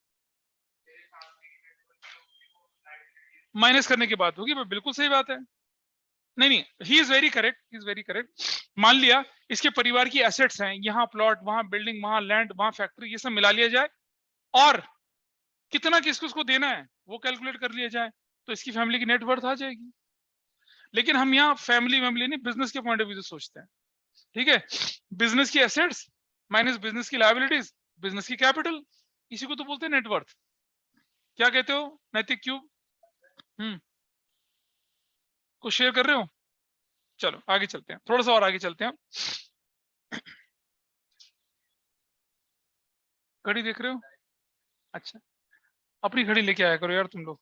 माइनस करने की बात होगी, बिल्कुल सही बात है। नहीं नहीं, he is very correct, he is very correct. मान लिया इसके परिवार की एसेट्स हैं, यहाँ प्लॉट, वहां बिल्डिंग, वहां लैंड, वहां फैक्ट्री, ये सब मिला लिया जाए और कितना किसको उसको देना है वो कैलकुलेट कर लिया जाए, तो इसकी फैमिली की नेटवर्थ आ जाएगी। लेकिन हम यहाँ फैमिली नहीं, बिजनेस के पॉइंट ऑफ व्यू से सोचते हैं, ठीक है। बिजनेस की एसेट्स माइनस बिजनेस की लायबिलिटीज, बिजनेस की कैपिटल, इसी को तो बोलते हैं नेटवर्थ। क्या कहते हो नैतिक क्यूब, कुछ शेयर कर रहे हो, चलो आगे चलते हैं, थोड़ा सा और आगे चलते हैं। घड़ी देख रहे हो, अच्छा अपनी घड़ी लेके आया करो यार तुम लोग।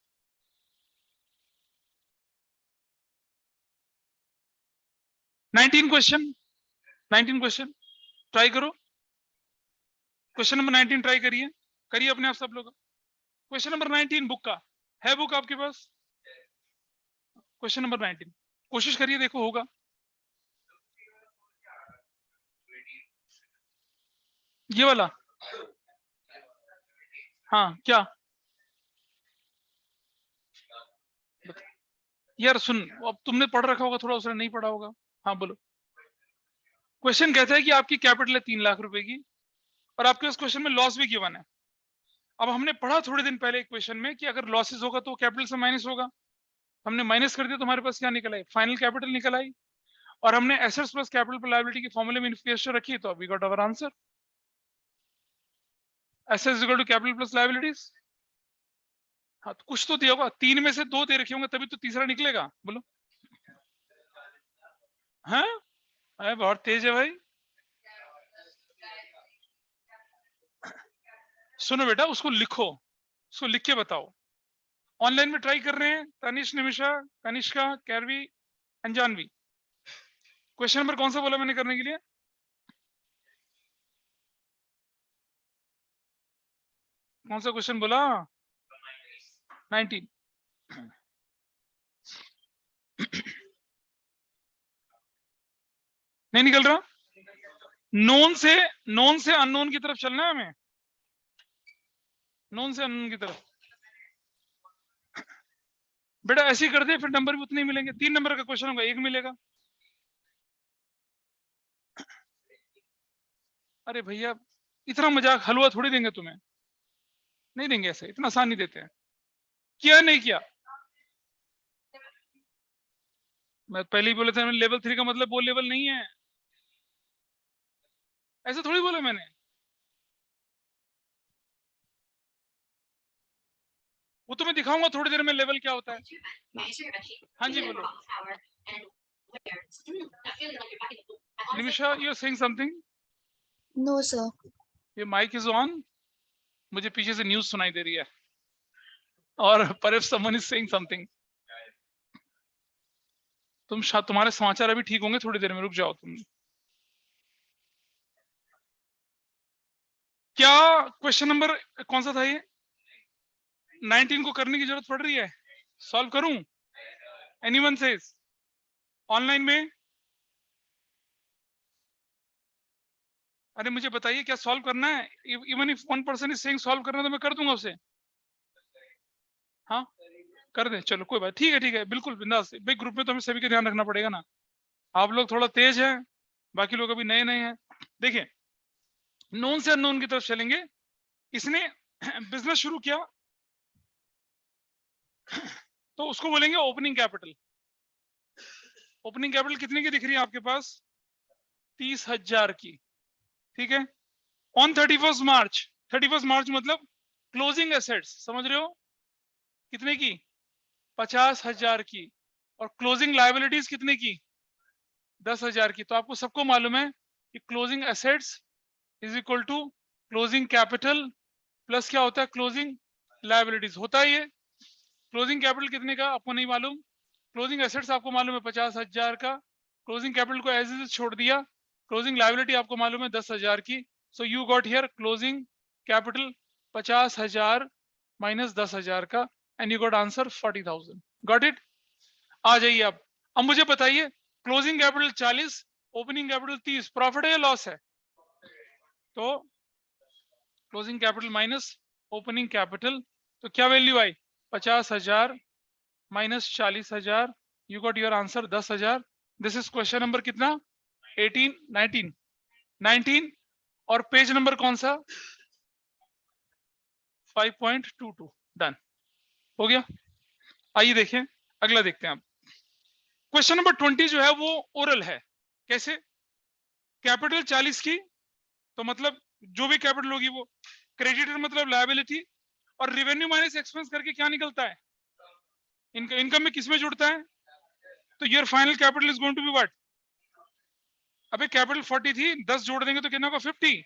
19 क्वेश्चन, 19 क्वेश्चन ट्राई करो, क्वेश्चन नंबर 19 ट्राई करिए, करिए अपने आप सब लोग। क्वेश्चन नंबर 19 बुक का है, बुक आपके पास, क्वेश्चन नंबर 19 कोशिश करिए, देखो होगा। ये वाला हाँ क्या यार सुन, अब तुमने पढ़ रखा होगा थोड़ा, उसने नहीं पढ़ा होगा। हाँ बोलो। क्वेश्चन कहता है कि आपकी कैपिटल है 3 लाख रुपए की और आपके उस क्वेश्चन में लॉस भी गिवन है। अब हमने पढ़ा थोड़े दिन पहले एक क्वेश्चन में कि अगर लॉसेस होगा तो कैपिटल से माइनस होगा। हमने माइनस कर दिया तो हमारे पास क्या निकल आई? फाइनल कैपिटल निकल आई। और हमने एसेट्स प्लस कैपिटल पर लायबिलिटी की फॉर्मूले में इन्फिक्सेशन रखी, तो we got our answer. Assets is equal to capital plus liabilities. हाँ तो कुछ तो दिया होगा, 3 में से 2 दे रखे होंगे तभी तो तीसरा निकलेगा। बोलो। हाँ अरे बहुत तेज है भाई। सुनो बेटा, उसको लिखो, उसको लिख के बताओ। ऑनलाइन में ट्राई कर रहे हैं तनिष, निमिषा, कनिष्का, कैरवी, अंजानवी। क्वेश्चन नंबर कौन सा बोला मैंने करने के लिए? कौन सा क्वेश्चन बोला? 19। नहीं निकल रहा। नोन से अननोन की तरफ चलना है हमें, नोन से अननोन की तरफ। बेटा ऐसे ही कर दे, फिर नंबर भी उतने ही मिलेंगे। 3 नंबर का क्वेश्चन होगा, 1 मिलेगा। अरे भैया इतना मजाक हलवा थोड़ी देंगे तुम्हें, नहीं देंगे, ऐसे इतना आसान नहीं देते हैं। किया नहीं किया? मैं पहले ही बोले थे, लेवल 3 का मतलब वो लेवल नहीं है, ऐसे थोड़ी बोला मैंने। वो तो मैं दिखाऊंगा थोड़ी देर में लेवल क्या होता है। हाँ जी बोलो। Nimisha you are saying something? No, sir. ये माइक इज ऑन, मुझे पीछे से न्यूज सुनाई दे रही है और परhaps someone is saying something। तुम्हारे समाचार अभी ठीक होंगे थोड़ी देर में, रुक जाओ तुम। क्या क्वेश्चन नंबर कौन सा था ये? 19 को करने की जरूरत पड़ रही है? सॉल्व करूं? Anyone says? ऑनलाइन में? अरे मुझे बताइए क्या सॉल्व करना है? Even if 1 person is saying solve करना तो मैं कर दूंगा उसे। हाँ कर दे, चलो कोई बात, ठीक है बिल्कुल बिंदास। भाई ग्रुप में तो हमें सभी का ध्यान रखना पड़ेगा ना। आप लोग थोड़ा तेज हैं, बाकी लोग अभी नए नए हैं। देखिए नोन से अननोन की तरफ चलेंगे। इसने बिजनेस शुरू किया तो उसको बोलेंगे ओपनिंग कैपिटल। ओपनिंग कैपिटल कितने की दिख रही है आपके पास? 30,000 की, ठीक है। ऑन 31 मार्च, 31 मार्च मतलब क्लोजिंग एसेट्स, समझ रहे हो कितने की? 50,000 की। और क्लोजिंग लायबिलिटीज कितने की? 10,000 की। तो आपको सबको मालूम है कि closing assets is equal to closing capital plus क्या होता है? क्लोजिंग लायबिलिटीज होता है ये। क्लोजिंग कैपिटल कितने का आपको नहीं मालूम, क्लोजिंग एसेट्स आपको मालूम है 50,000 का, क्लोजिंग कैपिटल को एज इज छोड़ दिया, क्लोजिंग लायबिलिटी आपको मालूम है 10,000 की। So you got here closing capital 50,000 minus 10,000 का, and you got answer 40,000। Got it? आ जाइए अब मुझे बताइए, closing capital 40, opening capital 30, profit है या लॉस है? तो closing capital minus opening capital, तो क्या वैल्यू आई? 50,000 minus 40,000, you got your answer 10,000। This is question number कितना? 18, 19 और पेज नंबर कौन सा? 5.22। डन हो गया। आइए देखें अगला, देखते हैं आप। क्वेश्चन नंबर 20 जो है वो ओरल है। कैसे? कैपिटल 40 की, तो मतलब जो भी कैपिटल होगी वो, क्रेडिटर मतलब लायबिलिटी, और रेवेन्यू माइनस एक्सपेंस करके क्या निकलता है? इनकम में किसमें जुड़ता है? तो your final capital is going to be what? अबे कैपिटल 40 थी, 10 जोड़ देंगे तो कितना होगा? 50,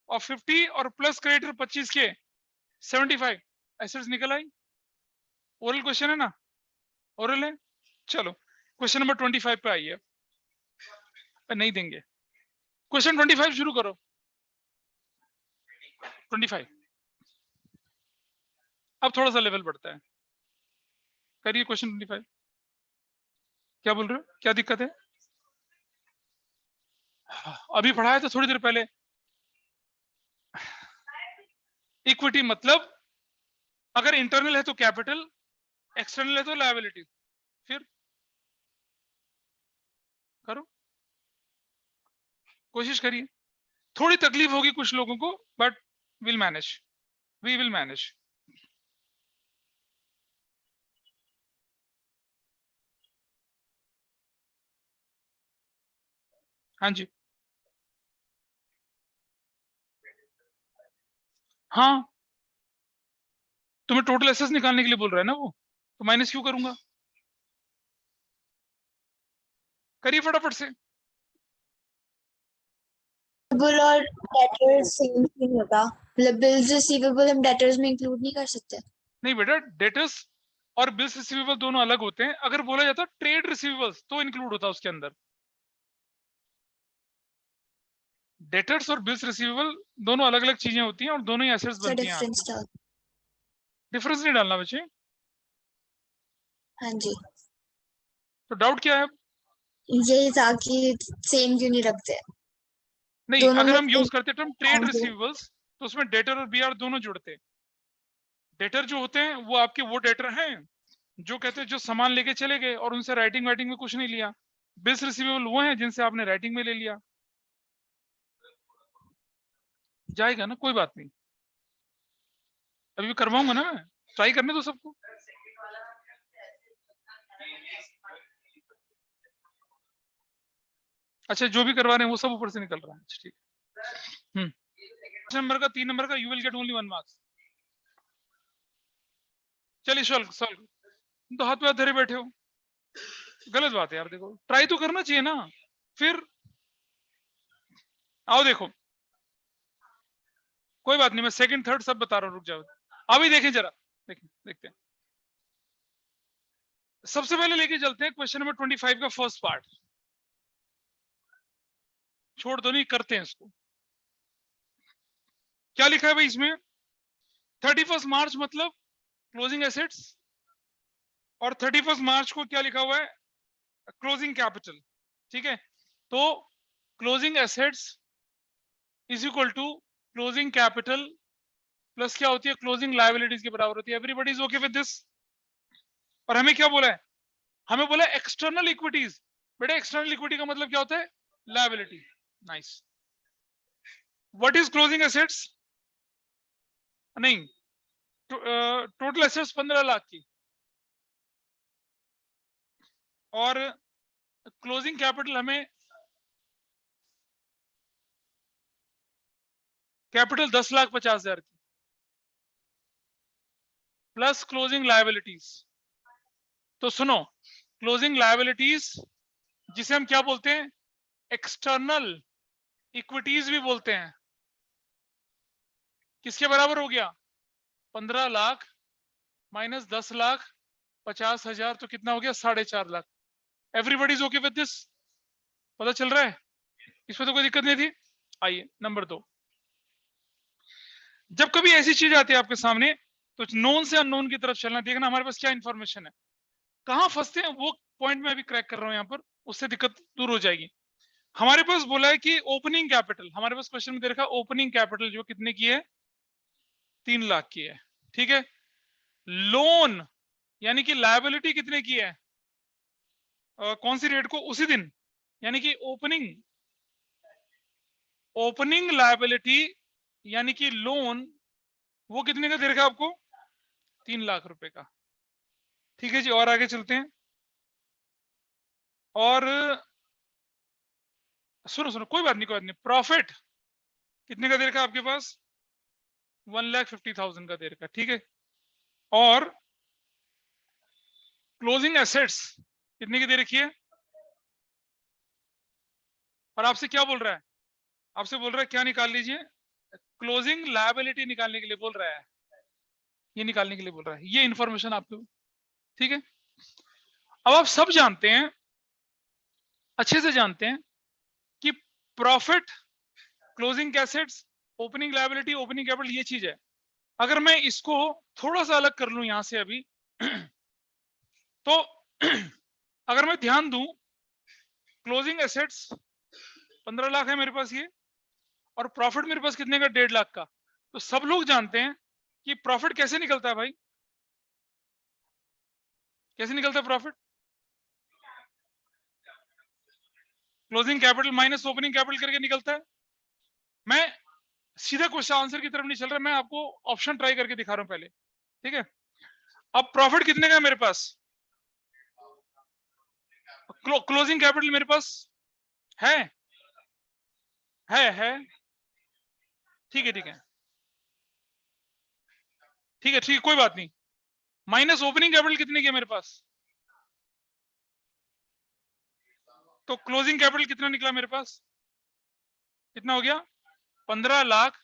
और 50 और प्लस क्रेडिटर 25 के 75 एसेट्स निकल आई। ओरल क्वेश्चन है ना, ओरल है। चलो क्वेश्चन नंबर 25 पे आइए। नहीं देंगे, क्वेश्चन 25 शुरू करो। 25 अब थोड़ा सा लेवल बढ़ता है, करिए क्वेश्चन 25। क्या बोल रहे हो, क्या दिक्कत है? अभी पढ़ाया था थोड़ी देर पहले। इक्विटी मतलब अगर इंटरनल है तो कैपिटल, एक्सटर्नल है तो लायबिलिटी। फिर करो, कोशिश करिए। थोड़ी तकलीफ होगी कुछ लोगों को, but will manage, we will manage. हाँ जी, हाँ, तुम्हें टोटल एसेस निकालने के लिए बोल रहा है ना वो, तो माइनस क्यों करूंगा? करिए फटाफट से। रिसीवेबल और डेटर्स सेम नहीं होता, मतलब बिल्स रिसीवेबल हम डेटर्स में इंक्लूड नहीं कर सकते। नहीं बेटा, डेटर्स और बिल्स रिसीवेबल दोनों अलग होते हैं। अगर बोला जाता ट्रेड रिसीवेबल्स तो इंक्लूड होता उसके अंदर। डेटर्स और बिल्स रिसीवेबल दोनों अलग अलग चीजें होती हैं और दोनों ही एसेट्स इसका बनती हैं। डिफरेंस था। डिफरेंस नहीं डालना बच्चे। हाँ जी, तो डाउट क्या है? यही था कि सेम क्यों नहीं रखते। नहीं, दोनों अगर में हम यूज करते टर्म ट्रेड amount है। रिसीवेबल्स तो उसमें डेटर और बीआर दोनों जुड़ते। डेटर जो होते हैं वो आपके वो डेटर हैं जो कहते हैं जो सामान लेके चले गए और उनसे राइटिंग वाइटिंग में कुछ नहीं लिया। बिल्स रिसीवेबल वो हैं जिनसे आपने राइटिंग में ले लिया। जाएगा ना, कोई बात नहीं, अभी भी करवाऊंगा ना मैं, ट्राई करने दो सबको। अच्छा, जो भी करवा रहे हैं वो सब ऊपर से निकल रहा है। अच्छा, ठीक है। नंबर का 3 नंबर का you will get only 1 marks. चलिए सॉल्व सॉल्व। तो हाथ पे हाथ धरे बैठे हो, गलत बात है यार। देखो, ट्राई तो करना चाहिए ना। फिर आओ देखो, कोई बात नहीं, मैं सेकंड थर्ड सब बता रहा हूँ, रुक जाओ। अभी देखें जरा, देखें, देखते हैं। सबसे पहले लेके चलते हैं क्वेश्चन नंबर 25 का फर्स्ट पार्ट। छोड़ दो, नहीं करते हैं इसको। क्या लिखा है भाई इसमें? 31 मार्च मतलब क्लोजिंग एसेट्स, और 31 मार्च को क्या लिखा हुआ है? Closing capital. ठीक है, तो closing assets is equal to closing capital plus क्या होती है? क्लोजिंग लायबिलिटीज के बराबर होती है। Everybody is okay with this? और हमें क्या बोला है? हमें बोला एक्सटर्नल इक्विटीज। बेटा, एक्सटर्नल इक्विटी का मतलब क्या होता है? Liability. Nice. What is closing assets? नहीं, टोटल एसेट्स 15 लाख की, और क्लोजिंग कैपिटल हमें कैपिटल 10,50,000 की प्लस क्लोजिंग लायबिलिटीज। तो सुनो, क्लोजिंग लायबिलिटीज जिसे हम क्या बोलते हैं? एक्सटर्नल इक्विटीज भी बोलते हैं। किसके बराबर हो गया? 15 लाख माइनस 10,50,000 तो कितना हो गया? 4.5 lakh. Everybody is okay with this? पता चल रहा है? इसमें तो कोई दिक्कत नहीं थी। आइए नंबर 2। जब कभी ऐसी चीज आती है आपके सामने तो नोन से अननोन की तरफ चलना, देखना हमारे पास क्या इंफॉर्मेशन है। कहां फंसते हैं वो पॉइंट में अभी क्रैक कर रहा हूं यहां पर, उससे दिक्कत दूर हो जाएगी। हमारे पास बोला है कि ओपनिंग कैपिटल, हमारे पास क्वेश्चन में दे रखा है ओपनिंग कैपिटल जो कितने की है? 3 लाख की है। ठीक है, लोन यानी कि लायबिलिटी कितने की है? कौन सी रेट को? उसी दिन, यानी कि ओपनिंग लायबिलिटी यानी कि लोन, वो कितने का दे रखा है आपको? 3 लाख रुपए का। ठीक है जी, और आगे चलते हैं। और सुनो सुनो, कोई बात नहीं, कोई बात नहीं। प्रॉफिट कितने का दे रखा है आपके पास? 1,50,000 का दे रखा है। ठीक है, और क्लोजिंग एसेट्स कितने की दे रखी है? और आपसे क्या बोल रहा है? आपसे बोल रहा है क्या निकाल लीजिए? क्लोजिंग लायबिलिटी निकालने के लिए बोल रहा है, ये निकालने के लिए बोल रहा है। ये इंफॉर्मेशन आपको, ठीक है। अब आप सब जानते हैं, अच्छे से जानते हैं कि profit, closing assets, opening liability, opening capital, ये चीज है। अगर मैं इसको थोड़ा सा अलग कर लूं यहां से अभी तो अगर मैं ध्यान दूं, क्लोजिंग एसेट्स 15 लाख है मेरे पास ये, और प्रॉफिट मेरे पास कितने का? 1.5 लाख का। तो सब लोग जानते हैं कि प्रॉफिट कैसे निकलता है भाई, कैसे निकलता है profit? Closing capital minus opening capital करके निकलता है। मैं सीधा क्वेश्चन आंसर की तरफ नहीं चल रहा, मैं आपको ऑप्शन ट्राई करके दिखा रहा हूं पहले, ठीक है। अब प्रॉफिट कितने का है मेरे पास? क्लोजिंग कैपिटल मेरे पास है, ठीक है ठीक है ठीक है ठीक है, कोई बात नहीं। माइनस ओपनिंग कैपिटल कितने की है मेरे पास? तो क्लोजिंग कैपिटल कितना निकला मेरे पास? कितना हो गया? 15 लाख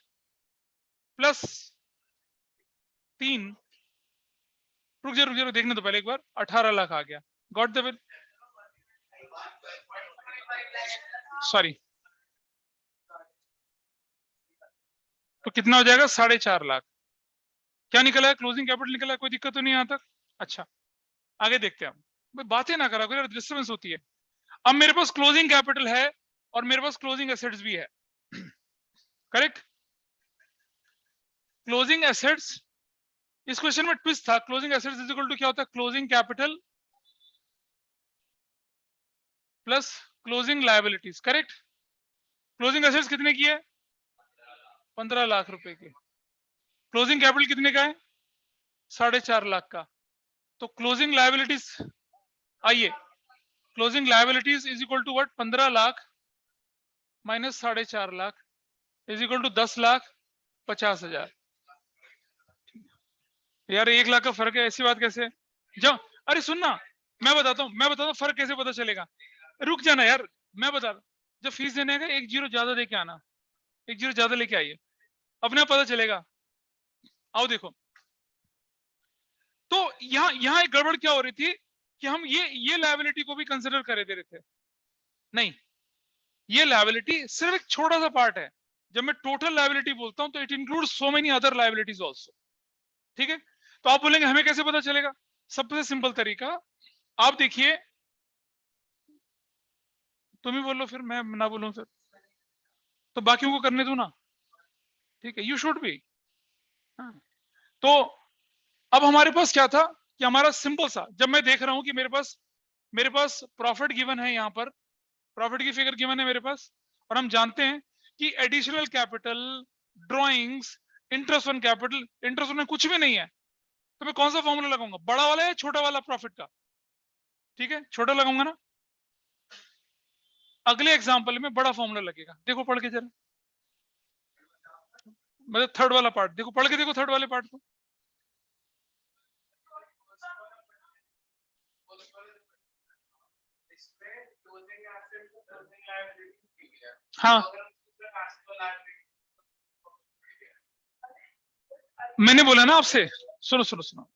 प्लस 3, रुक जा देखने तो पहले एक बार, 18 लाख आ गया। Got the bill? सॉरी, तो कितना हो जाएगा? 4.5 लाख। क्या निकला है? क्लोजिंग कैपिटल निकला है, कोई दिक्कत तो नहीं यहाँ तक? अच्छा, आगे देखते हैं हम। भाई बातें ना करा करो, डिस्टर्बेंस होती है। अब मेरे पास क्लोजिंग कैपिटल है और मेरे पास क्लोजिंग एसेट्स भी है, करेक्ट? क्लोजिंग एसेट्स, इस क्वेश्चन में ट्विस्ट था। Closing assets is equal to क्या होता है? Closing capital plus closing liabilities, correct? Closing assets कितने की है? 15 लाख रुपए की। क्लोजिंग कैपिटल कितने का है? 4.5 लाख का। तो क्लोजिंग लायबिलिटीज, आइए, closing liabilities is equal to what? 15 lakh minus 4.5 lakh is equal to 10,50,000। यार 1 लाख का फर्क है, ऐसी बात कैसे? जाओ, अरे सुनना, मैं बताता हूँ फर्क कैसे पता चलेगा। रुक जाना यार, मैं बता, जब फीस देने का 1 जीरो ज्यादा देके आना, 1 जीरो ज्यादा लेके आइए, अपने आप पता चलेगा। आओ देखो, तो यहाँ एक गड़बड़ क्या हो रही थी कि हम ये लायबिलिटी को भी कंसिडर करे दे रहे थे। नहीं, ये लायबिलिटी सिर्फ एक छोटा सा पार्ट है। जब मैं टोटल लायबिलिटी बोलता हूं तो it includes so many other liabilities also, ठीक है। तो आप बोलेंगे हमें कैसे पता चलेगा? सबसे सिंपल तरीका, आप देखिए, तुम ही बोलो फिर, मैं ना बोलूं फिर तो बाकियों को करने दो ना, ठीक है? You should be. तो अब हमारे पास क्या था कि हमारा सिंपल सा, जब मैं देख रहा हूं कि मेरे पास प्रॉफिट गिवन है, यहाँ पर प्रॉफिट की फिगर गिवन है मेरे पास, और हम जानते हैं कि additional capital, drawings, interest on capital, interest on कुछ भी नहीं है, तो मैं कौन सा फॉर्मूला लगाऊंगा? बड़ा वाला या छोटा वाला प्रॉफिट का? ठीक है, छोटा लगाऊंगा ना। अगले एग्जांपल में बड़ा फॉर्मूला लगेगा, देखो पढ़ के जरा, मतलब थर्ड वाला पार्ट देखो, पढ़ के देखो थर्ड वाले पार्ट को। हाँ, मैंने बोला ना आपसे, सुनो सुनो सुनो,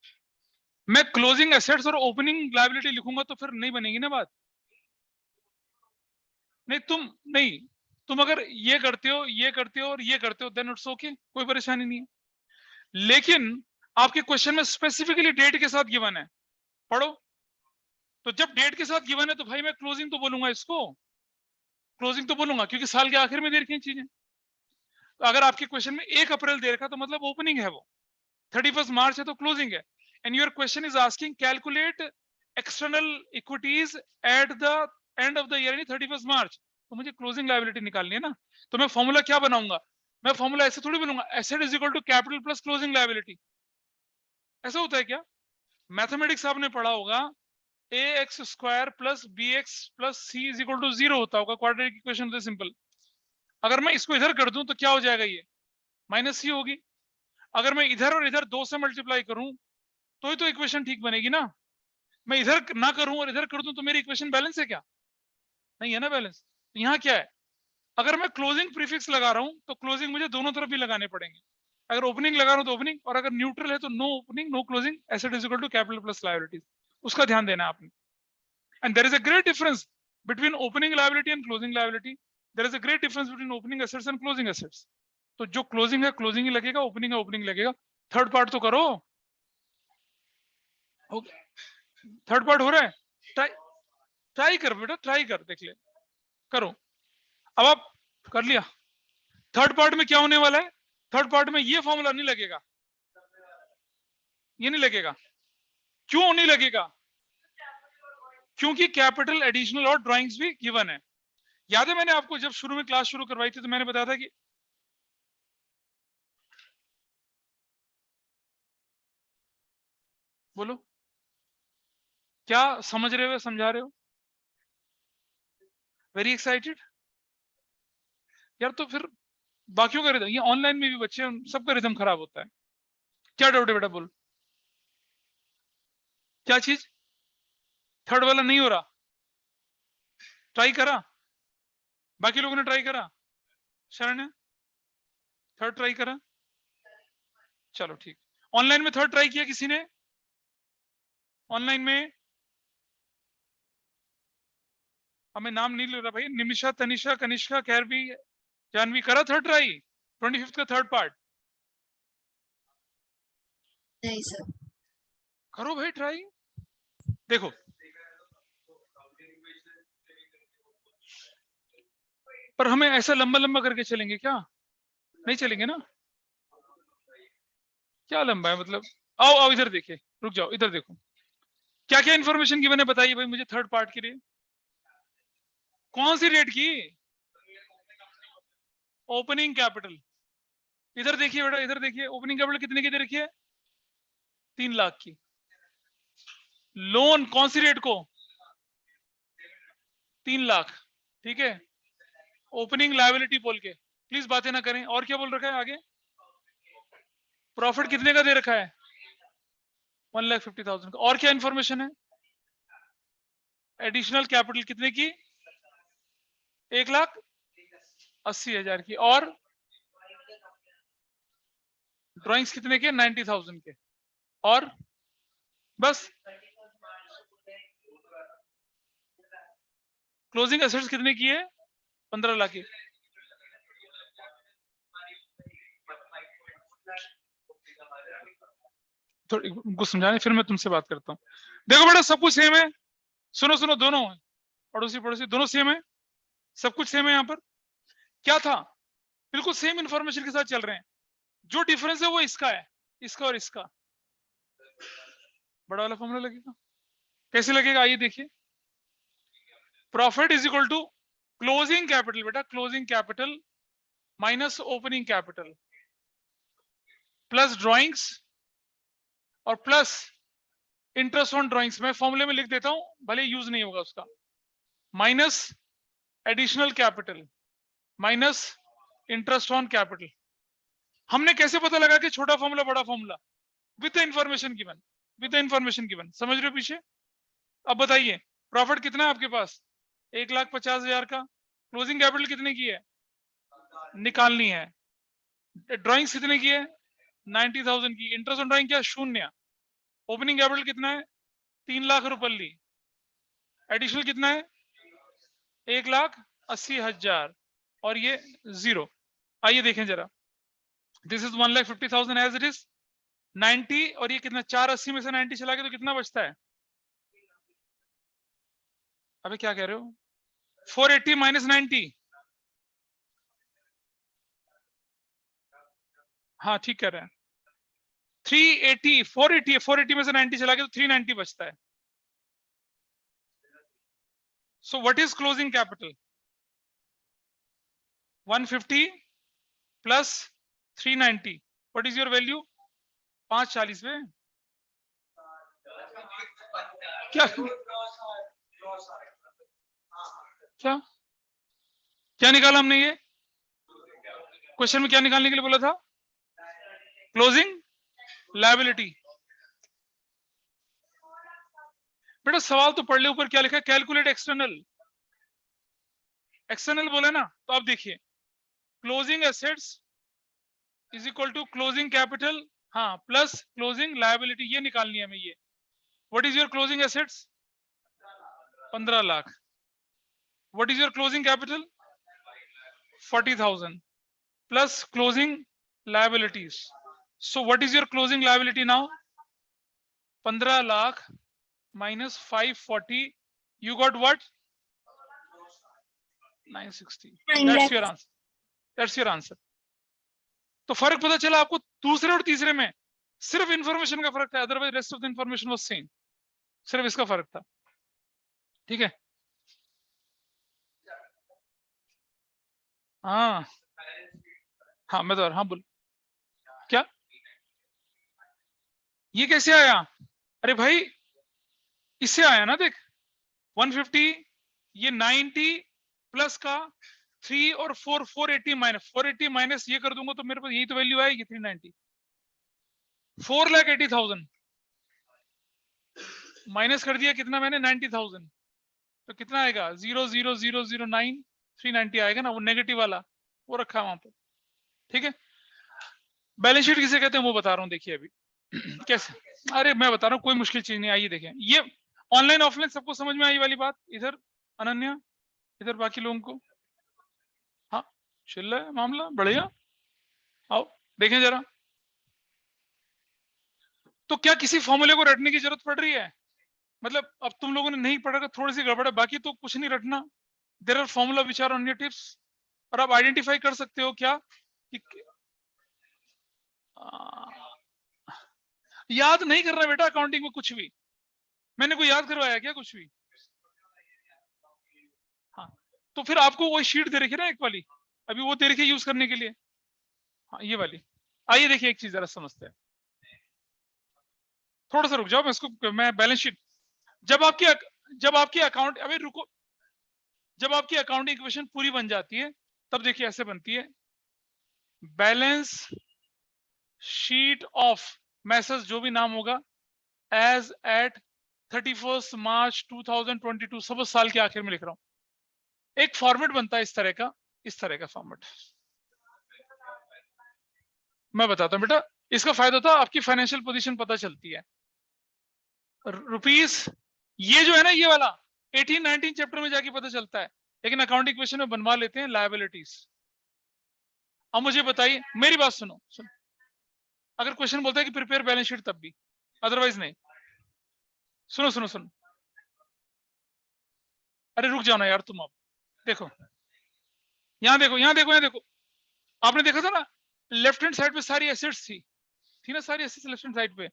मैं क्लोजिंग एसेट्स और ओपनिंग लायबिलिटी लिखूंगा तो फिर नहीं बनेगी ना बात। नहीं, तुम अगर ये करते हो और ये करते हो, देन इट्स ओके, कोई परेशानी नहीं है। लेकिन आपके क्वेश्चन में स्पेसिफिकली डेट के साथ गिवन है, पढ़ो। तो जब डेट के साथ गिवन है तो भाई मैं क्लोजिंग तो बोलूंगा, इसको क्लोजिंग तो बोलूंगा, क्योंकि साल के आखिर में दे रखी चीजें। तो अगर आपके क्वेश्चन में 1 अप्रैल दे रखा तो मतलब ओपनिंग है, वो 31 मार्च है तो क्लोजिंग है। And your question is asking calculate external equities at the end of the year, यानी 31 मार्च, तो मुझे क्लोजिंग लायबिलिटी निकालनी है ना। तो मैं फॉर्मूला क्या बनाऊंगा? मैं फॉर्मूला ऐसे थोड़ी बोलूंगा, asset is equal to capital plus closing liability. ऐसा होता है क्या? मैथमेटिक्स आपने पढ़ा होगा, ax² plus bx plus c is equal to 0 होता होगा, क्वाड्रेटिक इक्वेशन तो सिंपल। अगर मैं इसको इधर कर दूं तो क्या हो जाएगा? ये माइनस सी होगी। अगर मैं इधर और इधर 2 से मल्टीप्लाई करूं तो ही तो इक्वेशन ठीक बनेगी ना। मैं इधर ना करूं और इधर कर दूं तो मेरी इक्वेशन बैलेंस है क्या? नहीं है ना बैलेंस। तो यहाँ क्या है, अगर मैं क्लोजिंग प्रीफिक्स लगा रहा हूं तो क्लोजिंग मुझे दोनों तरफ भी लगाने पड़ेंगे। अगर ओपनिंग लगा रहा हूं तो ओपनिंग, और अगर न्यूट्रल है तो no opening no closing, asset is equal to capital plus liabilities. उसका ध्यान देना आपने। And there is a great difference between opening liability and closing liability. There is a great difference between opening assets and closing assets. तो जो closing है closing ही लगेगा, opening है opening लगेगा। थर्ड पार्ट तो करो, थर्ड पार्ट हो रहा है, ट्राई कर बेटा, ट्राई कर, देख ले, करो। अब आप कर लिया। थर्ड पार्ट में क्या होने वाला है? थर्ड पार्ट में ये फॉर्मूला नहीं लगेगा, ये नहीं लगेगा। क्यों नहीं लगेगा? क्योंकि कैपिटल, एडिशनल और ड्राइंग्स भी गिवन है। याद है मैंने आपको जब शुरू में क्लास शुरू करवाई थी तो मैंने बताया था कि बोलो क्या समझ रहे हो, समझा रहे हो? वेरी एक्साइटेड यार। तो फिर बाकियों का रिदम, ये ऑनलाइन में भी बच्चे सबका रिदम खराब होता है। क्या डाउट है बेटा? बोल क्या चीज? थर्ड वाला नहीं हो रहा? ट्राई करा? बाकी लोगों ने ट्राई करा? शरण ने थर्ड ट्राई करा? चलो ठीक। ऑनलाइन में थर्ड ट्राई किया किसी ने? ऑनलाइन में हमें नाम नहीं ले रहा भाई। निमिषा, तनिषा, कनिष्का, कैरवी, जानवी करा थर्ड ट्राई 25 का थर्ड पार्ट? नहीं सर। करो भाई ट्राई। देखो पर हमें ऐसा लंबा लंबा करके चलेंगे क्या? नहीं चलेंगे ना। क्या लंबा है मतलब? आओ आओ इधर देखिए, रुक जाओ इधर देखो क्या क्या इन्फॉर्मेशन गिवन है, बताइए भाई मुझे थर्ड पार्ट के लिए। कौन सी रेट की? Opening capital. इधर देखिए बेटा, इधर देखिए, ओपनिंग कैपिटल कितने की दे रखी है? 3 लाख की। लोन कौन सी रेट को? 3 लाख। ठीक है। ओपनिंग लायबिलिटी बोल के प्लीज बातें ना करें। और क्या बोल रखा है आगे? प्रॉफिट कितने का दे रखा है? 1,50,000 का। और क्या इंफॉर्मेशन है? एडिशनल कैपिटल कितने की? 1,80,000 की। और ड्राइंग्स कितने के? 90,000 के। और बस। क्लोजिंग एसेट्स कितने की है? 15 लाख की। थोड़ी कुछ समझाने फिर मैं तुमसे बात करता हूँ। देखो बेटा सब कुछ सेम है। सुनो सुनो, दोनों है, पड़ोसी पड़ोसी दोनों सेम है, सब कुछ सेम है। यहाँ पर क्या था? बिल्कुल सेम इंफॉर्मेशन के साथ चल रहे हैं। जो डिफरेंस है वो इसका है, इसका और इसका। बड़ा वाला फॉर्मूला लगेगा। कैसे लगेगा आइए देखिए। Profit is equal to closing capital बेटा, closing capital minus opening capital plus drawings और प्लस इंटरेस्ट ऑन ड्राइंग्स। मैं फॉर्मूले में लिख देता हूं, भले यूज नहीं होगा उसका। Minus additional capital minus interest on capital. हमने कैसे पता लगा कि छोटा फॉर्मूला बड़ा formula? With the information given, with the information given. समझ रहे हो पीछे? अब बताइए प्रॉफिट कितना है आपके पास? 1,50,000 का। क्लोजिंग कैपिटल कितने की है? निकालनी है। ड्राइंग्स कितने की है? 90,000 की। इंटरेस्ट ऑन ड्राइंग क्या? 0। ओपनिंग कैपिटल कितना है? 3 लाख रुपए ली। एडिशनल कितना है? 1,80,000 और ये 0। आइए देखें जरा। This is 1,50,000 as it is 90 और ये कितना? 480 में से 90 चला के तो कितना बचता है? अबे क्या कह रहे हो? 480 माइनस 90। हाँ ठीक कह रहे हैं। 380, 480 है। 480 में से 90 चला के तो 390 बचता है। सो what is closing capital? 150 plus 390। What is your value? 540 में क्या क्या क्या निकाला हमने? ये क्वेश्चन में क्या निकालने के लिए बोला था? Closing liability. बेटा सवाल तो पढ़ ले, ऊपर क्या लिखा है? Calculate external. एक्सटर्नल बोला ना, तो आप देखिए closing assets is equal to closing capital, हाँ, प्लस क्लोजिंग लायबिलिटी। ये निकालनी है हमें। ये what is your closing assets? 15 lakh. What is your closing capital? 40,000 plus closing liabilities. So what is your closing liability now? 15 lakh minus 540, you got what? 960. 9 That's lakh. your answer. That's your answer. तो फर्क पता चला आपको दूसरे और तीसरे में? सिर्फ इंफॉर्मेशन का फर्क था, otherwise rest of the information was same, सिर्फ इसका फर्क था। ठीक है, हाँ हाँ मैं तो हाँ बोल, क्या ये कैसे आया? अरे भाई इससे आया ना, देख 150, ये 90 प्लस का 3 और 4, 480 माइनस ये कर दूंगा तो मेरे पास यही तो वैल्यू आएगी 390। 4,80,000 माइनस कर दिया कितना मैंने, 90,000, तो कितना आएगा 0,00,009 390 आएगा ना, वो नेगेटिव वाला वो रखा है वहां पर। ठीक है, बैलेंस शीट किसे कहते हैं वो बता रहा हूँ, देखिए अभी कैसे। अरे मैं बता रहा हूँ, कोई मुश्किल चीज नहीं, आइए देखें, ये ऑनलाइन ऑफलाइन सबको समझ में आई वाली बात, इधर अनन्या, इधर बाकी लोगों को, हाँ चल रहा है मामला बढ़िया, आओ देखें जरा। तो क्या किसी फॉर्मूले को रटने की जरूरत पड़ रही है? मतलब अब तुम लोगों ने नहीं पढ़ा, थोड़ी सी गड़बड़ है, बाकी तो कुछ नहीं रटना। There are formula which are on your tips, और आप आइडेंटिफाई कर सकते हो क्या कि याद नहीं करना बेटा अकाउंटिंग में कुछ भी, मैंने कोई याद करवाया क्या कुछ भी? हाँ तो फिर आपको वही शीट दे रखी है ना एक वाली, अभी वो दे रखी है यूज करने के लिए, हाँ ये वाली। आइए देखिए एक चीज जरा समझते हैं, थोड़ा सा रुक जाओ, मैं इसको मैं बैलेंस शीट, जब आपकी अकाउंट, अभी रुको, जब आपकी अकाउंटिंग इक्वेशन पूरी बन जाती है तब देखिए ऐसे बनती है, बैलेंस शीट ऑफ मैसेज जो भी नाम होगा एज एट 31 मार्च 2022, सब साल के आखिर में लिख रहा हूं। एक फॉर्मेट बनता है इस तरह का फॉर्मेट, मैं बताता हूं बेटा, इसका फायदा होता है आपकी फाइनेंशियल पोजीशन पता चलती है। रुपीस ये जो है ना ये वाला 18-19 चैप्टर में जाके पता चलता है, लेकिन अकाउंटिंग क्वेश्चन में बनवा लेते हैं लायबिलिटीज। अब मुझे बताइए, मेरी बात सुनो, अगर क्वेश्चन बोलता है कि प्रिपेयर बैलेंस शीट तब भी, अदरवाइज नहीं। सुनो, अरे रुक जाओ ना यार तुम, अब देखो यहाँ देखो, आपने देखा था ना लेफ्ट हैंड साइड पे सारी एसेट्स थी ना, सारी एसेट्स लेफ्ट हैंड साइड पे।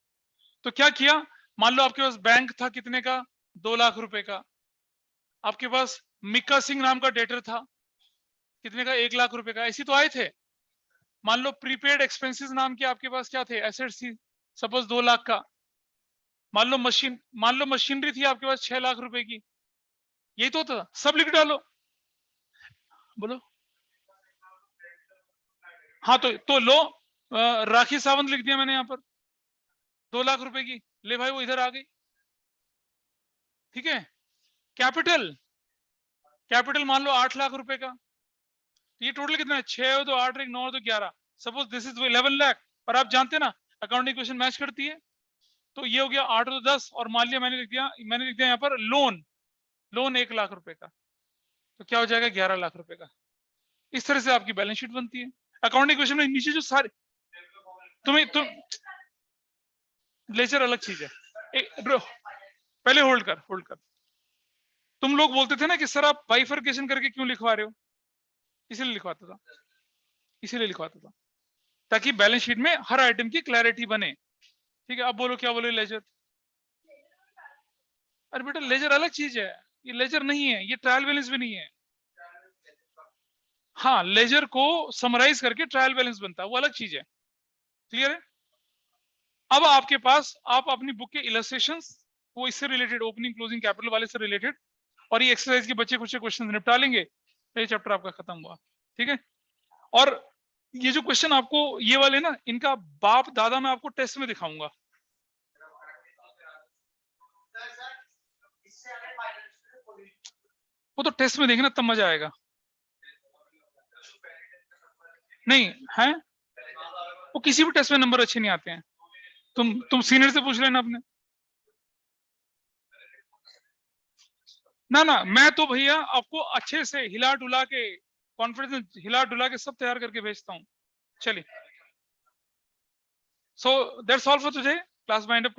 तो क्या किया, मान लो आपके पास बैंक था कितने का, 2 लाख रुपए का, आपके पास मिक्का सिंह नाम का डेटर था कितने का, 1 लाख रुपए का, ऐसी तो आए थे। मान लो प्रीपेड एक्सपेंसेस नाम के आपके पास क्या थे, एसेट्स थी सपोज 2 लाख का। मान लो मशीनरी थी आपके पास 6 लाख रुपए की, यही तो होता, सब लिख डालो, बोलो। हाँ तो लो, राखी सावंत लिख दिया मैंने यहाँ पर 2 लाख रुपए की, ले भाई वो इधर आ गई। ठीक है, कैपिटल मान लो 8 लाख रुपए का, ये टोटल कितना है, 6 तो 8 9 तो 11, सपोज दिस इज 11 लाख। और आप जानते हैं ना अकाउंटिंग क्वेश्चन मैच करती है, तो ये हो गया 8 तो 10, और मान लिया मैंने लिख दिया यहाँ पर लोन 1 लाख रुपए का, तो क्या हो जाएगा 11 लाख रुपए का। इस तरह से आपकी बैलेंस शीट बनती है। अकाउंटिंग क्वेश्चन में नीचे जो सारे तुम लेजर अलग चीज है, पहले होल्ड कर। तुम लोग बोलते थे ना कि सर आप बाइफर्केशन करके क्यों लिखवा रहे हो, इसीलिए लिखवाता था ताकि बैलेंस शीट में हर आइटम की क्लैरिटी बने। ठीक है, अब बोलो क्या बोले लेजर। अरे बेटा लेजर अलग चीज है, ये लेजर नहीं है, ये ट्रायल बैलेंस भी नहीं है। हाँ लेजर को समराइज करके ट्रायल बैलेंस बनता है, वो अलग चीज है। क्लियर है? अब आपके पास आप अपनी बुक के इलस्ट्रेशंस वो इससे रिलेटेड, ओपनिंग क्लोजिंग कैपिटल वाले से रिलेटेड, और ये एक्सरसाइज के बच्चे कुछ क्वेश्चन निपटा लेंगे, ये चैप्टर आपका खत्म हुआ। ठीक है, और ये जो क्वेश्चन आपको ये वाले ना, इनका बाप दादा मैं आपको टेस्ट में दिखाऊंगा। वो तो टेस्ट में देखना तब मजा आएगा। नहीं है, वो किसी भी टेस्ट में नंबर अच्छे नहीं आते हैं, तुम सीनियर से पूछ लेना अपने। ना मैं तो भैया आपको अच्छे से हिला डुला के, कॉन्फिडेंस हिला डुला के सब तैयार करके भेजता हूँ। चलिए, so that's all for today, class wind up.